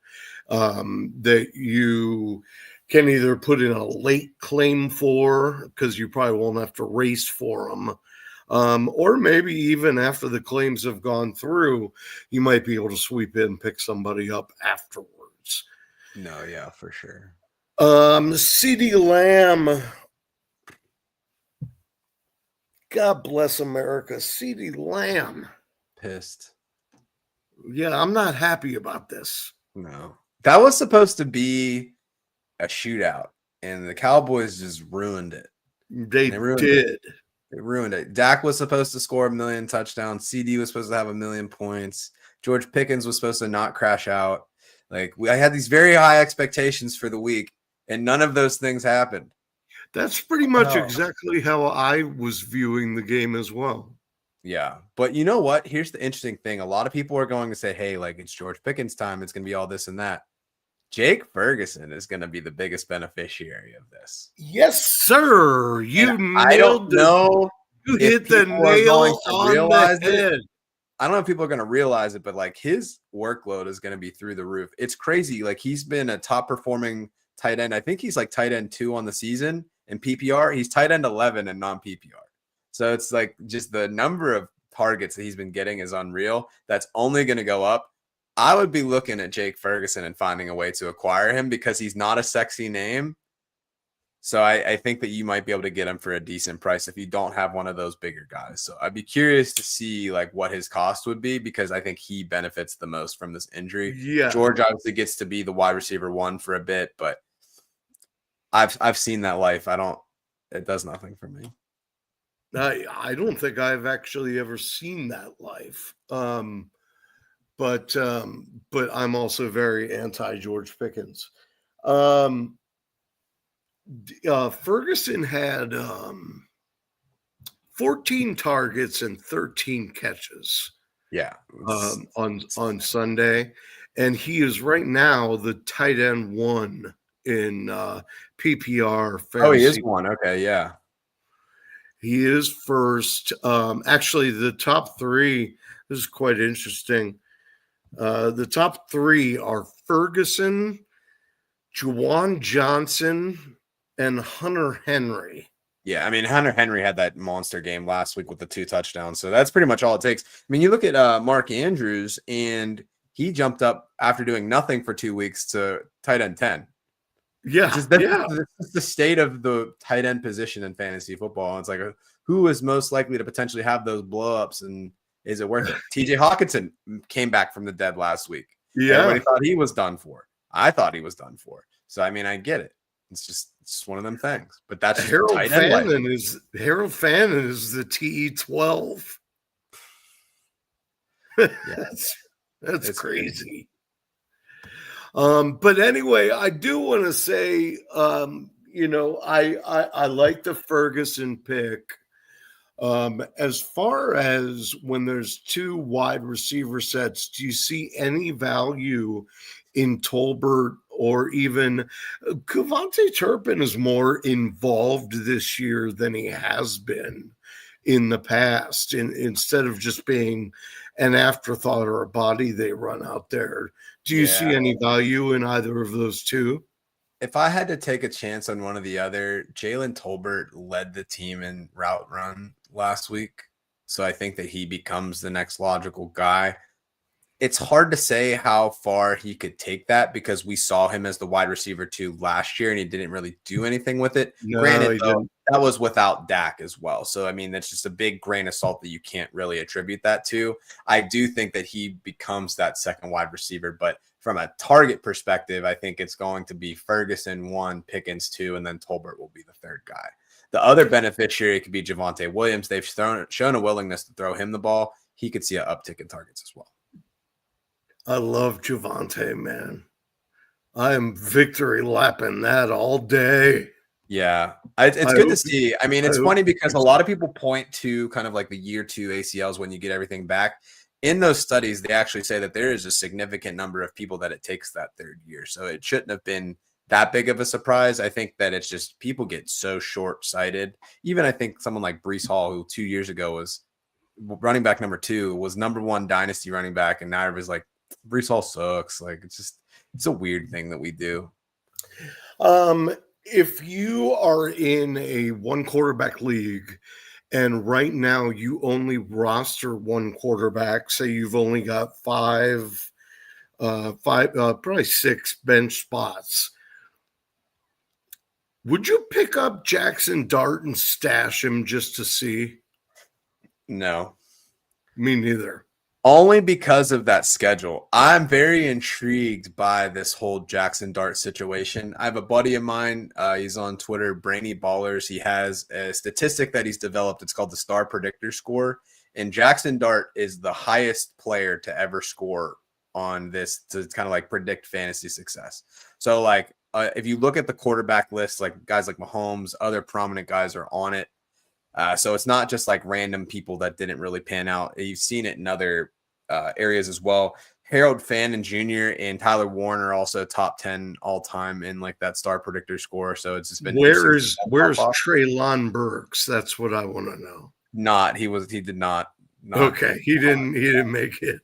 that you can either put in a late claim for, because you probably won't have to race for them, or maybe even after the claims have gone through, you might be able to sweep in and pick somebody up afterwards. No, yeah, for sure. CeeDee Lamb, God bless America. CeeDee Lamb, pissed. Yeah, I'm not happy about this. No, that was supposed to be a shootout, and the Cowboys just ruined it. They did. It ruined it. Dak was supposed to score 1 million touchdowns. CD was supposed to have 1 million points. George Pickens was supposed to not crash out. Like I had these very high expectations for the week, and none of those things happened. That's pretty much exactly how I was viewing the game as well. Yeah. But you know what? Here's the interesting thing. A lot of people are going to say, hey, like it's George Pickens' time. It's going to be all this and that. Jake Ferguson is going to be the biggest beneficiary of this. Yes, sir. I don't know. You hit the nail on the head. I don't know if people are going to realize it, but like his workload is going to be through the roof. It's crazy. Like he's been a top performing tight end. I think he's like tight end 2 on the season in PPR. He's tight end 11 in non PPR. So it's like just the number of targets that he's been getting is unreal. That's only going to go up. I would be looking at Jake Ferguson and finding a way to acquire him because he's not a sexy name. So I think that you might be able to get him for a decent price if you don't have one of those bigger guys. So I'd be curious to see like what his cost would be because I think he benefits the most from this injury. Yeah. George obviously gets to be the wide receiver 1 for a bit, but I've seen that life. It does nothing for me. I don't think I've actually ever seen that life. But I'm also very anti George Pickens. Ferguson had 14 targets and 13 catches. Yeah, on Sunday, and he is right now the tight end 1 in PPR. Fantasy. Oh, he is 1. Okay, yeah, he is first. Actually, the top 3. This is quite interesting. The top 3 are Ferguson, Juwan Johnson, and Hunter Henry. Yeah, I mean, Hunter Henry had that monster game last week with the 2 touchdowns. So that's pretty much all it takes. I mean, you look at Mark Andrews, and he jumped up after doing nothing for 2 weeks to tight end 10. Yeah, that's the state of the tight end position in fantasy football. It's like, who is most likely to potentially have those blow-ups, and is it worth it? TJ Hawkinson came back from the dead last week. Yeah. Everybody thought he was done for. I thought he was done for. So, I mean, I get it. It's one of them things. But that's just Harold tight end Fannin is the TE12. That's crazy. But anyway, I do want to say, I like the Ferguson pick. As far as when there's 2 wide receiver sets, do you see any value in Tolbert or even Kevontae Turpin is more involved this year than he has been in the past, instead of just being an afterthought or a body they run out there. Do you see any value in either of those 2? If I had to take a chance on one or the other, Jalen Tolbert led the team in route run last week. So I think that he becomes the next logical guy. It's hard to say how far he could take that because we saw him as the wide receiver 2 last year and he didn't really do anything with it. No, Granted, though, that was without Dak as well. So, I mean, that's just a big grain of salt that you can't really attribute that to. I do think that he becomes that second wide receiver, but from a target perspective, I think it's going to be Ferguson 1, Pickens 2, and then Tolbert will be the 3rd guy. The other beneficiary could be Javonte Williams. They've shown a willingness to throw him the ball. He could see an uptick in targets as well. I love Javonte, man. I am victory lapping that all day. Yeah, it's good to see. I mean, it's funny because a lot of people point to kind of like the year 2 ACLs when you get everything back. In those studies, they actually say that there is a significant number of people that it takes that 3rd year. So it shouldn't have been that big of a surprise. I think that it's just people get so short-sighted. Even I think someone like Breece Hall, who 2 years ago was running back number 2, was number 1 dynasty running back, and now everybody's like, Breece Hall sucks. Like it's a weird thing that we do. If you are in a 1 quarterback league and right now you only roster 1 quarterback, say you've only got five, probably 6 bench spots, would you pick up Jackson Dart and stash him just to see? No. Me neither. Only because of that schedule. I'm very intrigued by this whole Jackson Dart situation. I have a buddy of mine. He's on Twitter, Brainy Ballers. He has a statistic that he's developed. It's called the Star Predictor Score. And Jackson Dart is the highest player to ever score on this to kind of like predict fantasy success. So like if you look at the quarterback list, like guys like Mahomes, other prominent guys are on it. So it's not just like random people that didn't really pan out. You've seen it in other areas as well. Harold Fannin Jr. and Tyler Warren are also top 10 all time in like that Star Predictor Score. So it's just been where's Treylon Burks? That's what I want to know. He did not. Okay, he didn't make it.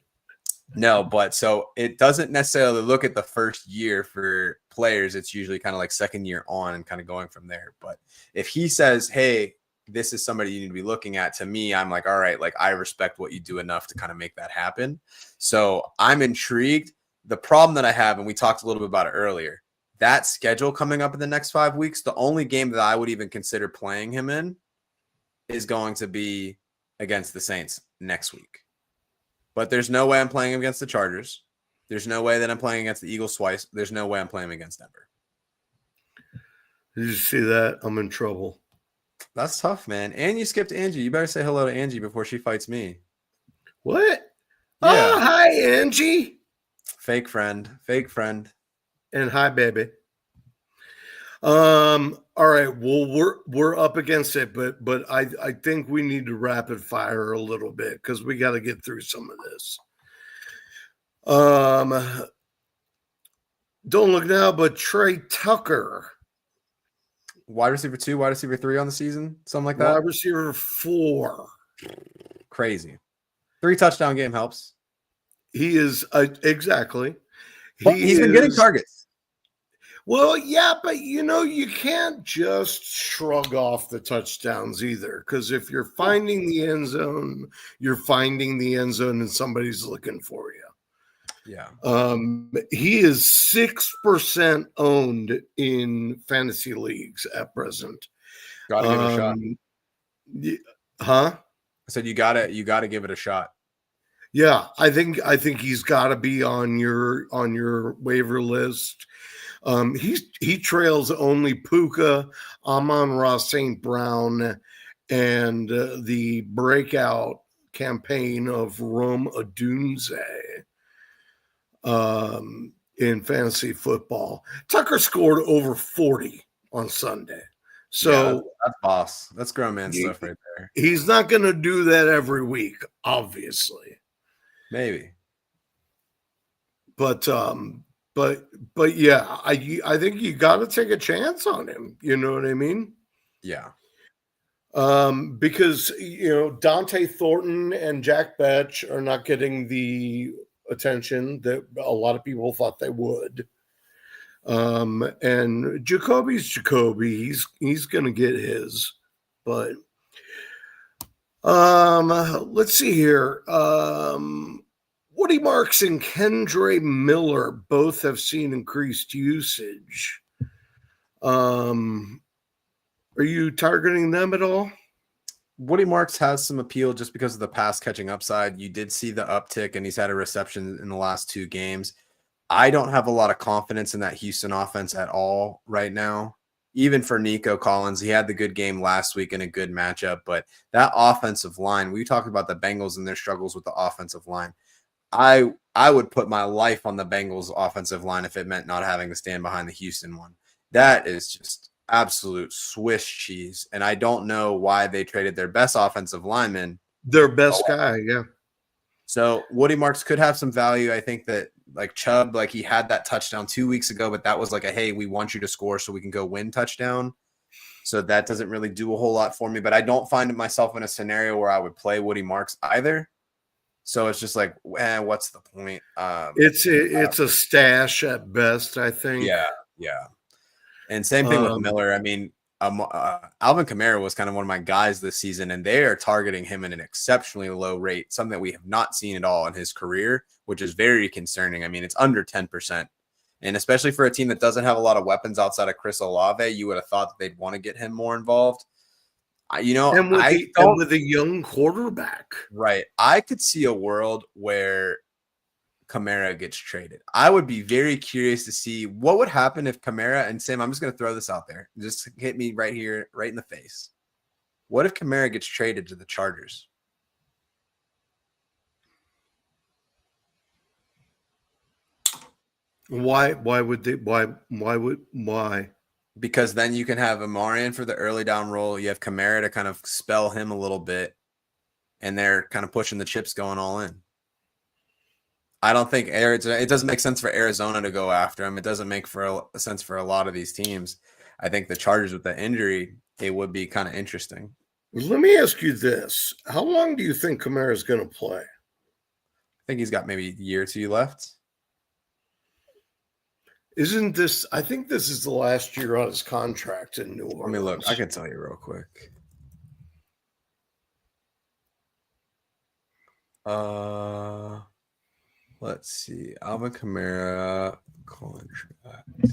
No, but so it doesn't necessarily look at the first year for players. It's usually kind of like second year on and kind of going from there. But if he says, hey, this is somebody you need to be looking at, to me, I'm like, all right, like I respect what you do enough to kind of make that happen. So I'm intrigued. The problem that I have, and we talked a little bit about it earlier, that schedule coming up in the next 5 weeks, the only game that I would even consider playing him in is going to be against the Saints next week. But there's no way I'm playing him against the Chargers. There's no way that I'm playing against the Eagles twice. There's no way I'm playing him against Denver. Did you see that? I'm in trouble. That's tough, man. And you skipped Angie. You better say hello to Angie before she fights me. What? Yeah. Oh, hi, Angie. Fake friend. And hi, baby. All right. Well, we're up against it, but I think we need to rapid fire a little bit because we got to get through some of this. Don't look now, but Trey Tucker, Wide receiver 2, wide receiver 3 on the season, something like that. wide receiver 4. Crazy. 3 touchdown game helps. He is exactly. He's been getting targets. Well, yeah, but you can't just shrug off the touchdowns either, because if you're finding the end zone, you're finding the end zone and somebody's looking for you. Yeah. He is 6% owned in fantasy leagues at present. Gotta give it a shot. Huh? I said you gotta give it a shot. Yeah, I think he's got to be on your waiver list. He trails only Puka, Amon-Ra St. Brown, and the breakout campaign of Rome Odunze in fantasy football. Tucker scored over 40 on Sunday. So yeah, that's boss. That's grown man stuff right there. He's not going to do that every week, obviously. Maybe. But yeah, I think you got to take a chance on him. You know what I mean? Yeah. Because Dante Thornton and Jack Betch are not getting the attention that a lot of people thought they would. And Jacoby's Jacoby. He's going to get his. But let's see here. Woody Marks and Kendre Miller both have seen increased usage. Are you targeting them at all? Woody Marks has some appeal just because of the pass catching upside. You did see the uptick, and he's had a reception in the last 2 games. I don't have a lot of confidence in that Houston offense at all right now. Even for Nico Collins, he had the good game last week in a good matchup, but that offensive line, we talked about the Bengals and their struggles with the offensive line. I would put my life on the Bengals offensive line if it meant not having to stand behind the Houston one. That is just absolute Swiss cheese. And I don't know why they traded their best offensive lineman. Their best guy, yeah. So Woody Marks could have some value. I think that like Chubb, like he had that touchdown 2 weeks ago, but that was like a, hey, we want you to score so we can go win touchdown. So that doesn't really do a whole lot for me, but I don't find myself in a scenario where I would play Woody Marks either. So it's just like, what's the point? It's a stash at best, I think. Yeah. And same thing with Miller. I mean, Alvin Kamara was kind of one of my guys this season, and they are targeting him at an exceptionally low rate, something that we have not seen at all in his career, which is very concerning. I mean, it's under 10%. And especially for a team that doesn't have a lot of weapons outside of Chris Olave, you would have thought that they'd want to get him more involved. And with I and don't. with a young quarterback. Right. I could see a world where Kamara gets traded. I would be very curious to see what would happen if Kamara, and Sam, I'm just going to throw this out there. Just hit me right here, right in the face. What if Kamara gets traded to the Chargers? Why would they why? Because then you can have Amarian for the early down role. You have Kamara to kind of spell him a little bit, and they're kind of pushing the chips going all in. I don't think it doesn't make sense for Arizona to go after him. It doesn't make sense for a lot of these teams. I think the Chargers with the injury, it would be kind of interesting. Let me ask you this. How long do you think Kamara is going to play? I think he's got maybe a year or two left. Isn't this – I think this is the last year on his contract in New Orleans. Let me look. I can tell you real quick. Let's see. Alvin Kamara contract.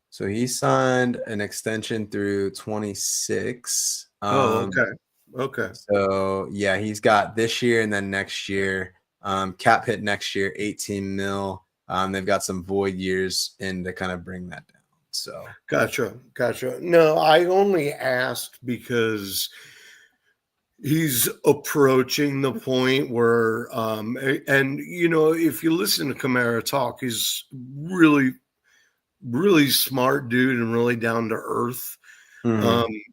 So he signed an extension through 26. Okay. Okay. So yeah, he's got this year and then next year. Cap hit next year, 18 mil. They've got some void years in to kind of bring that down. So Gotcha. No, I only asked because he's approaching the point where, and if you listen to Kamara talk, he's really, really smart dude and really down to earth.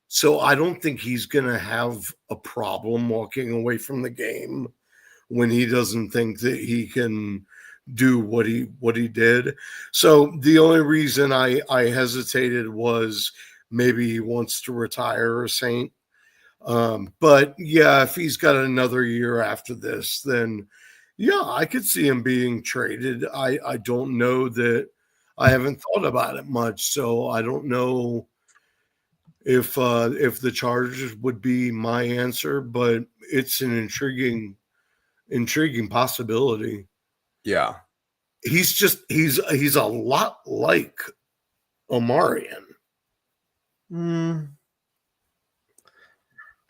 So I don't think he's going to have a problem walking away from the game when he doesn't think that he can do what he did. So the only reason I hesitated was maybe he wants to retire a Saint. But yeah, if he's got another year after this, then yeah, I could see him being traded. I don't know that. I haven't thought about it much, so I don't know if the Chargers would be my answer, but it's an intriguing possibility. yeah, He's a lot like Amarian.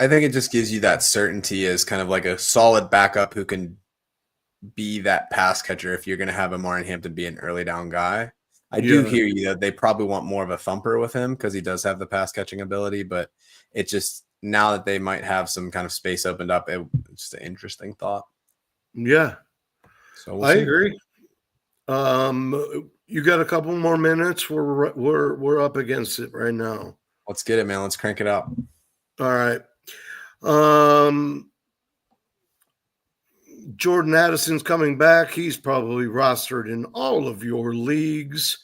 I think it just gives you that certainty as kind of like a solid backup who can be that pass catcher if you're going to have Amarian Hampton be an early down guy. I do hear you that they probably want more of a thumper with him because he does have the pass catching ability, but it just now that they might have some kind of space opened up, it's just an interesting thought. Yeah, so we'll I see. agree. You got a couple more minutes. We're up against it right now. Let's get it, man. Let's crank it up. All right. Jordan Addison's coming back. He's probably rostered in all of your leagues.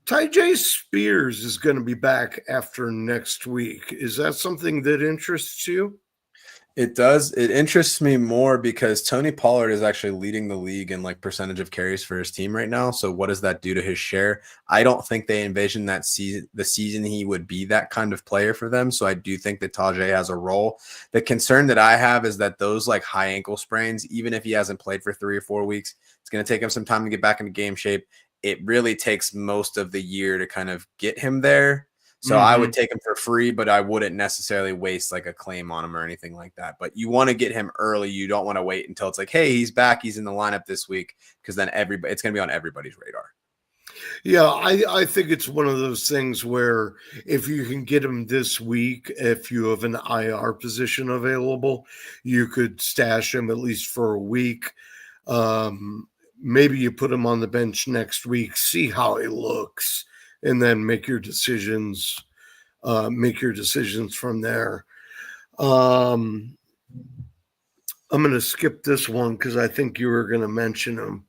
Tyjae Spears is going to be back after next week. Is that something that interests you? It does. It interests me more because Tony Pollard is actually leading the league in like percentage of carries for his team right now. So what does that do to his share? I don't think they envisioned that the season he would be that kind of player for them. So I do think that Tyjae has a role. The concern that I have is that those like high ankle sprains, even if he hasn't played for 3 or 4 weeks, it's going to take him some time to get back into game shape. It really takes most of the year to kind of get him there. So I would take him for free, but I wouldn't necessarily waste like a claim on him or anything like that. But you want to get him early. You don't want to wait until it's like, hey, he's back. He's in the lineup this week, because then it's going to be on everybody's radar. Yeah, I think it's one of those things where if you can get him this week, if you have an IR position available, you could stash him at least for a week. Maybe you put him on the bench next week, see how he looks, and then make your decisions. Make your decisions from there. I'm going to skip this one because I think you were going to mention him.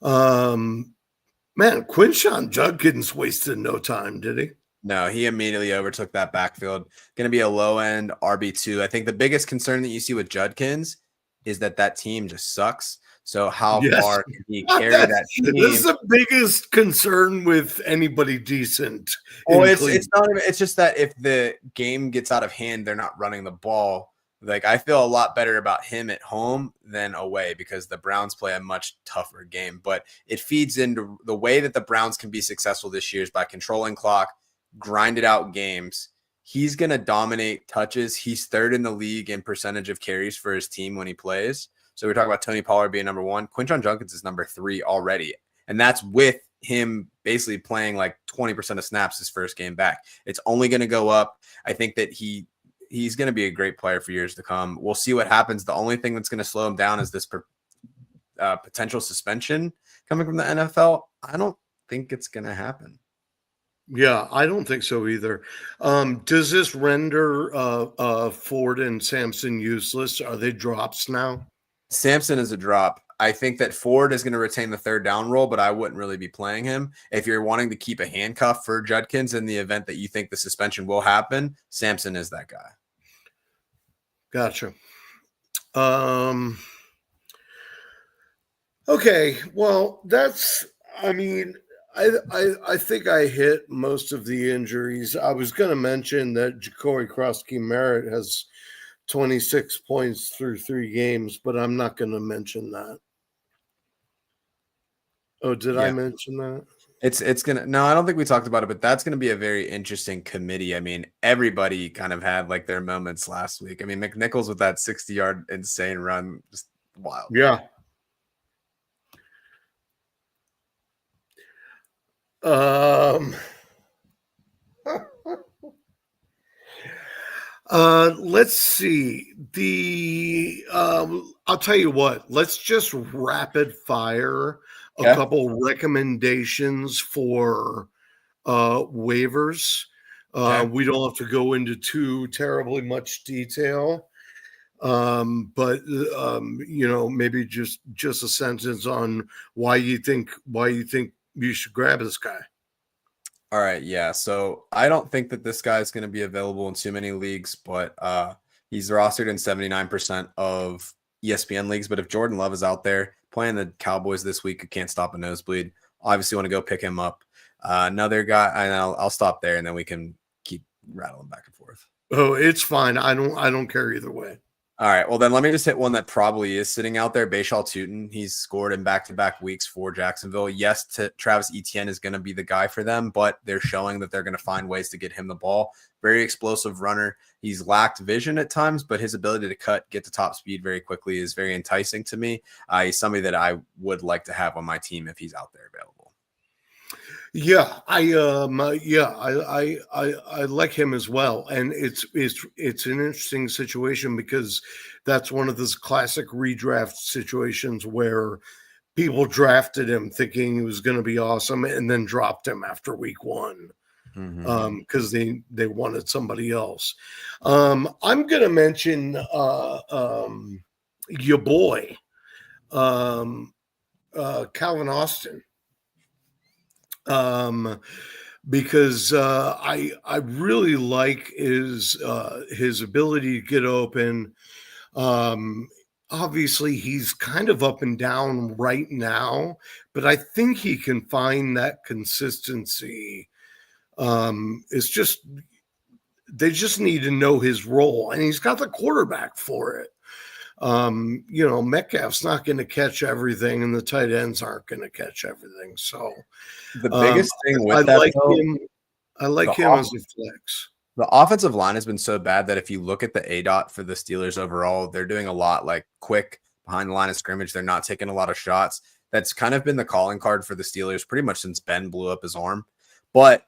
Man, Quinshon Judkins wasted no time, did he? No, he immediately overtook that backfield. Going to be a low-end RB2. I think the biggest concern that you see with Judkins is that team just sucks. So how far can he carry that team? This is the biggest concern with anybody decent. Well, it's not even, it's just that if the game gets out of hand, they're not running the ball. Like, I feel a lot better about him at home than away because the Browns play a much tougher game. But it feeds into the way that the Browns can be successful this year is by controlling clock, grinded out games. he's going to dominate touches. He's third in the league in percentage of carries for his team when he plays. So we're talking about Tony Pollard being number 1. Quinton Junkins is number 3 already. And that's with him basically playing like 20% of snaps his first game back. It's only going to go up. I think that he's going to be a great player for years to come. We'll see what happens. The only thing that's going to slow him down is this potential suspension coming from the NFL. I don't think it's going to happen. Yeah, I don't think so either. Does this render Ford and Sampson useless? Are they drops now? Sampson is a drop. I think that Ford is going to retain the third down role, but I wouldn't really be playing him. If you're wanting to keep a handcuff for Judkins in the event that you think the suspension will happen, Sampson is that guy. Gotcha. Okay, well, I think I hit most of the injuries. I was going to mention that Ja'Cory Krosky-Merritt has 26 points through 3 games, but I'm not going to mention that. Oh, did I mention that? It's gonna no, I don't think we talked about it, but that's gonna be a very interesting committee. I mean, everybody kind of had like their moments last week. I mean, McNichols with that 60-yard insane run, just wild. Yeah. Let's see. I'll tell you what, let's just rapid fire a couple recommendations for waivers. We don't have to go into too terribly much detail. But maybe just a sentence on why you think you should grab this guy. All right, yeah. So I don't think that this guy is going to be available in too many leagues, but he's rostered in 79% of ESPN leagues. But if Jordan Love is out there playing the Cowboys this week, who can't stop a nosebleed, obviously want to go pick him up. Another guy, and I'll stop there, and then we can keep rattling back and forth. Oh, it's fine. I don't care either way. All right. Well, then let me just hit one that probably is sitting out there. Bashal Tutin. He's scored in back-to-back weeks for Jacksonville. Yes, Travis Etienne is going to be the guy for them, but they're showing that they're going to find ways to get him the ball. Very explosive runner. He's lacked vision at times, but his ability to get to top speed very quickly is very enticing to me. He's somebody that I would like to have on my team if he's out there available. Yeah, I like him as well, and it's an interesting situation because that's one of those classic redraft situations where people drafted him thinking he was going to be awesome and then dropped him after week 1 because they wanted somebody else. I'm going to mention your boy Calvin Austin. Because I really like his ability to get open. Obviously, he's kind of up and down right now, but I think he can find that consistency. It's just they just need to know his role, and he's got the quarterback for it. Metcalf's not going to catch everything, and the tight ends aren't going to catch everything. So the biggest thing with I like him as a flex. The offensive line has been so bad that if you look at the ADOT for the Steelers overall, they're doing a lot like quick behind the line of scrimmage. They're not taking a lot of shots. That's kind of been the calling card for the Steelers pretty much since Ben blew up his arm. But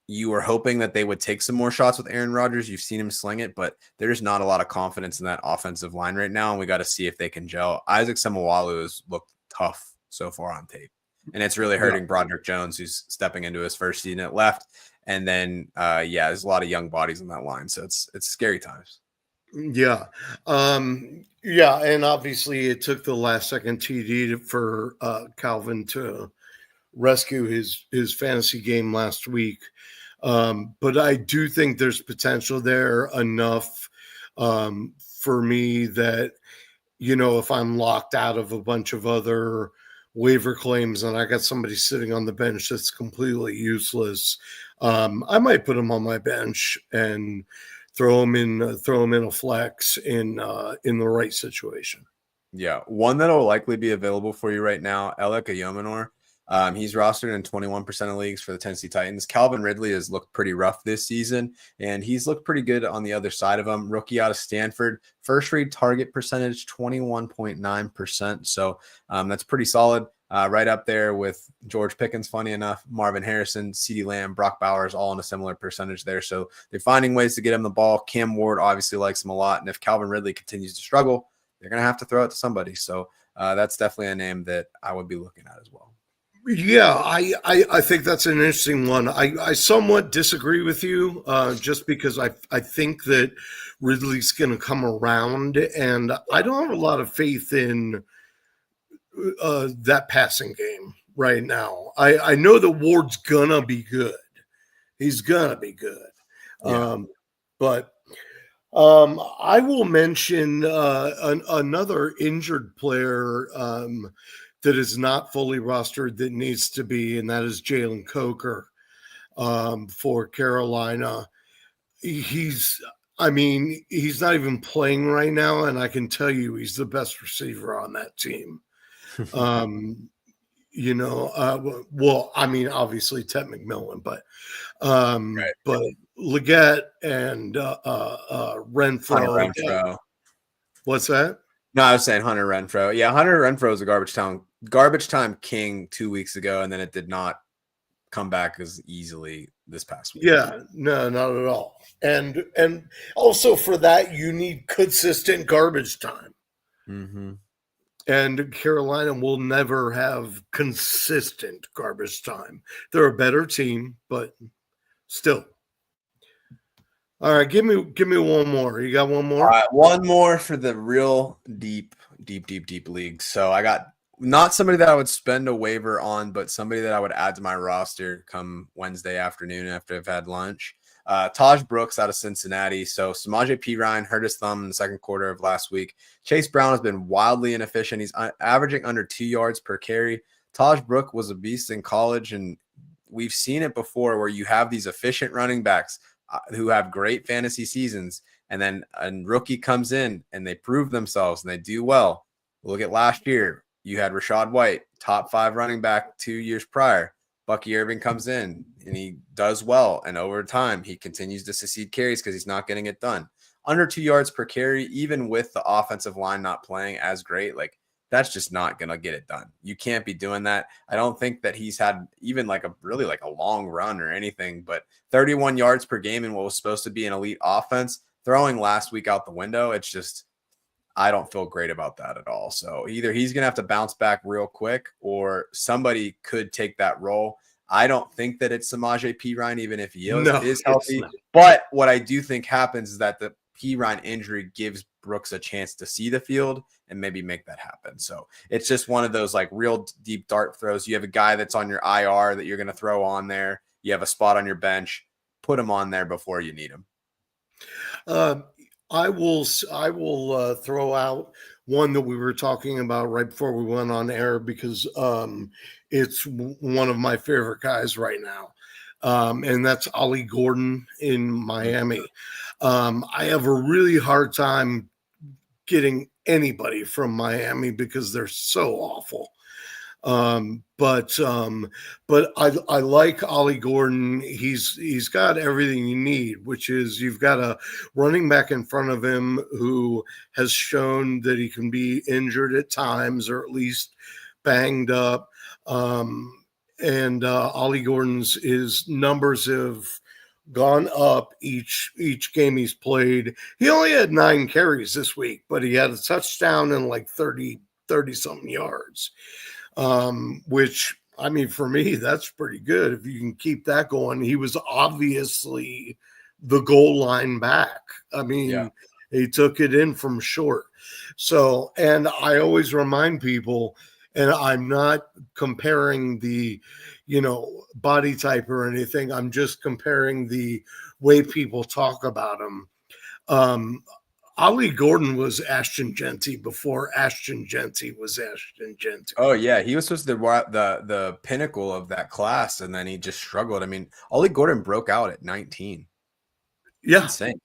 you were hoping that they would take some more shots with Aaron Rodgers. You've seen him sling it, but there's not a lot of confidence in that offensive line right now, and we got to see if they can gel. Isaac Seumalo has looked tough so far on tape, and it's really hurting Broderick Jones, who's stepping into his first season at left. And then, there's a lot of young bodies on that line, so it's scary times. Yeah. And obviously it took the last second TD for Calvin to rescue his fantasy game last week. But I do think there's potential there enough for me that, if I'm locked out of a bunch of other waiver claims and I got somebody sitting on the bench that's completely useless, I might put him on my bench and throw him in a flex in the right situation. Yeah, one that will likely be available for you right now, Alec Ayomanor. He's rostered in 21% of leagues for the Tennessee Titans. Calvin Ridley has looked pretty rough this season, and he's looked pretty good on the other side of him. Rookie out of Stanford, first read target percentage 21.9%. So that's pretty solid. Right up there with George Pickens, funny enough, Marvin Harrison, CeeDee Lamb, Brock Bowers, all in a similar percentage there. So they're finding ways to get him the ball. Cam Ward obviously likes him a lot. And if Calvin Ridley continues to struggle, they're going to have to throw it to somebody. So that's definitely a name that I would be looking at as well. Yeah, I think that's an interesting one. I somewhat disagree with you just because I think that Ridley's going to come around, and I don't have a lot of faith in that passing game right now. I know that Ward's going to be good. He's going to be good. Yeah. But I will mention another injured player that is not fully rostered that needs to be, and that is Jalen Coker for Carolina. He's not even playing right now, and I can tell you he's the best receiver on that team. Obviously Ted McMillan, but Right. but Leggett and Renfro. What's that? No, I was saying Hunter Renfro. Yeah, Hunter Renfro is a garbage time king 2 weeks ago, and then it did not come back as easily this past week. Yeah, no, not at all. And also for that, you need consistent garbage time. Mm-hmm. And Carolina will never have consistent garbage time. They're a better team, but still. All right, give me one more. You got one more? All right, one more for the real deep leagues. So I got not somebody that I would spend a waiver on, but somebody that I would add to my roster come Wednesday afternoon after I've had lunch. Taj Brooks out of Cincinnati. So Samaje Perine hurt his thumb in the second quarter of last week. Chase Brown has been wildly inefficient. He's averaging under 2 yards per carry. Taj Brooks was a beast in college, and we've seen it before where you have these efficient running backs who have great fantasy seasons, and then a rookie comes in and they prove themselves and they do well. Look at last year. You had Rachaad White, top 5 running back 2 years prior. Bucky Irving comes in and he does well. And over time, he continues to succeed carries because he's not getting it done. Under 2 yards per carry, even with the offensive line not playing as great, like that's just not going to get it done. You can't be doing that. I don't think that he's had even like a long run or anything, but 31 yards per game in what was supposed to be an elite offense, throwing last week out the window. It's just, I don't feel great about that at all. So either he's going to have to bounce back real quick or somebody could take that role. I don't think that it's Samaje Perine, even if he is healthy. But what I do think happens is that the Perine injury gives Brooks a chance to see the field and maybe make that happen. So it's just one of those like real deep dart throws. You have a guy that's on your IR that you're going to throw on there. You have a spot on your bench. Put him on there before you need him. I will throw out one that we were talking about right before we went on air because it's one of my favorite guys right now. And that's Ollie Gordon in Miami. I have a really hard time getting anybody from Miami because they're so awful. But I like Ollie Gordon. He's got everything you need, which is you've got a running back in front of him who has shown that he can be injured at times or at least banged up. And Ollie Gordon's his numbers have gone up each game he's played. He only had 9 carries this week, but he had a touchdown and like 30 something yards. Which, I mean, for me, that's pretty good. If you can keep that going, he was obviously the goal line back. I mean, He took it in from short. So, and I always remind people, and I'm not comparing the, body type or anything. I'm just comparing the way people talk about him. Ollie Gordon was Ashton Genty before Ashton Genty was Ashton Genty. Oh yeah, he was supposed to be the pinnacle of that class, and then he just struggled. I mean, Ollie Gordon broke out at 19. Yeah, insane.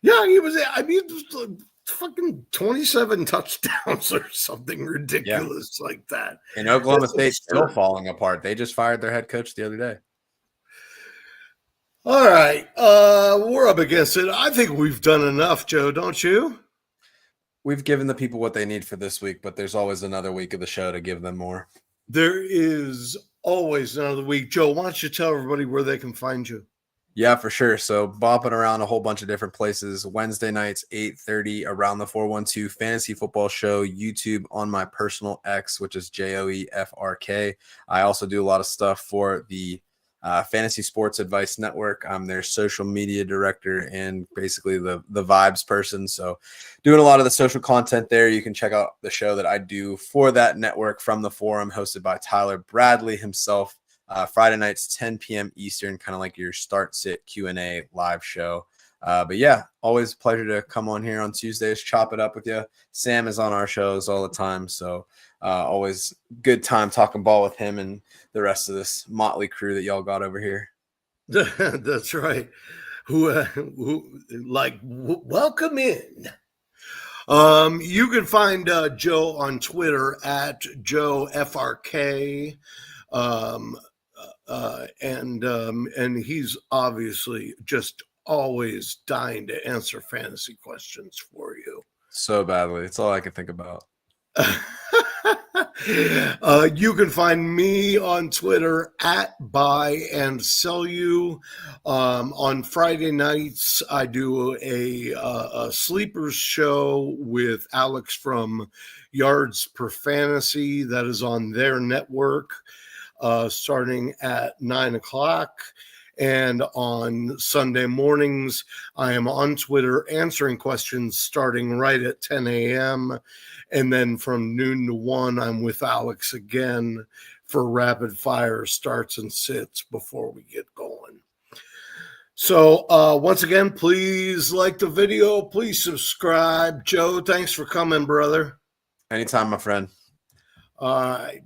Yeah, he was. I mean, fucking 27 touchdowns or something ridiculous like that. And Oklahoma That's State's still absurd. falling apart. They just fired their head coach the other day. All right. We're up against it. I think we've done enough, Joe, don't you? We've given the people what they need for this week, but there's always another week of the show to give them more. There is always another week. Joe, why don't you tell everybody where they can find you? Yeah, for sure. So bopping around a whole bunch of different places. Wednesday nights, 8:30, around the 412 Fantasy Football Show, YouTube on my personal X, which is JOEFRK. I also do a lot of stuff for the Fantasy Sports Advice Network. I'm their social media director and basically the vibes person. So doing a lot of the social content there. You can check out the show that I do for that network from the forum, hosted by Tyler Bradley himself. Friday nights, 10 p.m. Eastern, kind of like your start sit Q&A live show. But yeah, always a pleasure to come on here on Tuesdays, chop it up with you. Sam is on our shows all the time. So always good time talking ball with him and the rest of this motley crew that y'all got over here. That's right. Welcome in. You can find Joe on Twitter at JoeFRK. And he's obviously just always dying to answer fantasy questions for you. So badly. It's all I can think about. You can find me on Twitter at Buy and Sell You. On Friday nights, I do a sleepers show with Alex from Yards Per Fantasy that is on their network, starting at 9 o'clock. And on Sunday mornings, I am on Twitter answering questions starting right at 10 a.m. And then from noon to 1, I'm with Alex again for rapid fire starts and sits before we get going. So once again, please like the video. Please subscribe. Joe, thanks for coming, brother. Anytime, my friend. All right.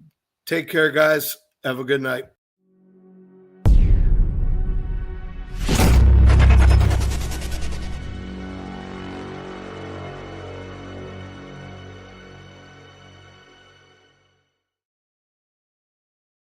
Take care, guys. Have a good night.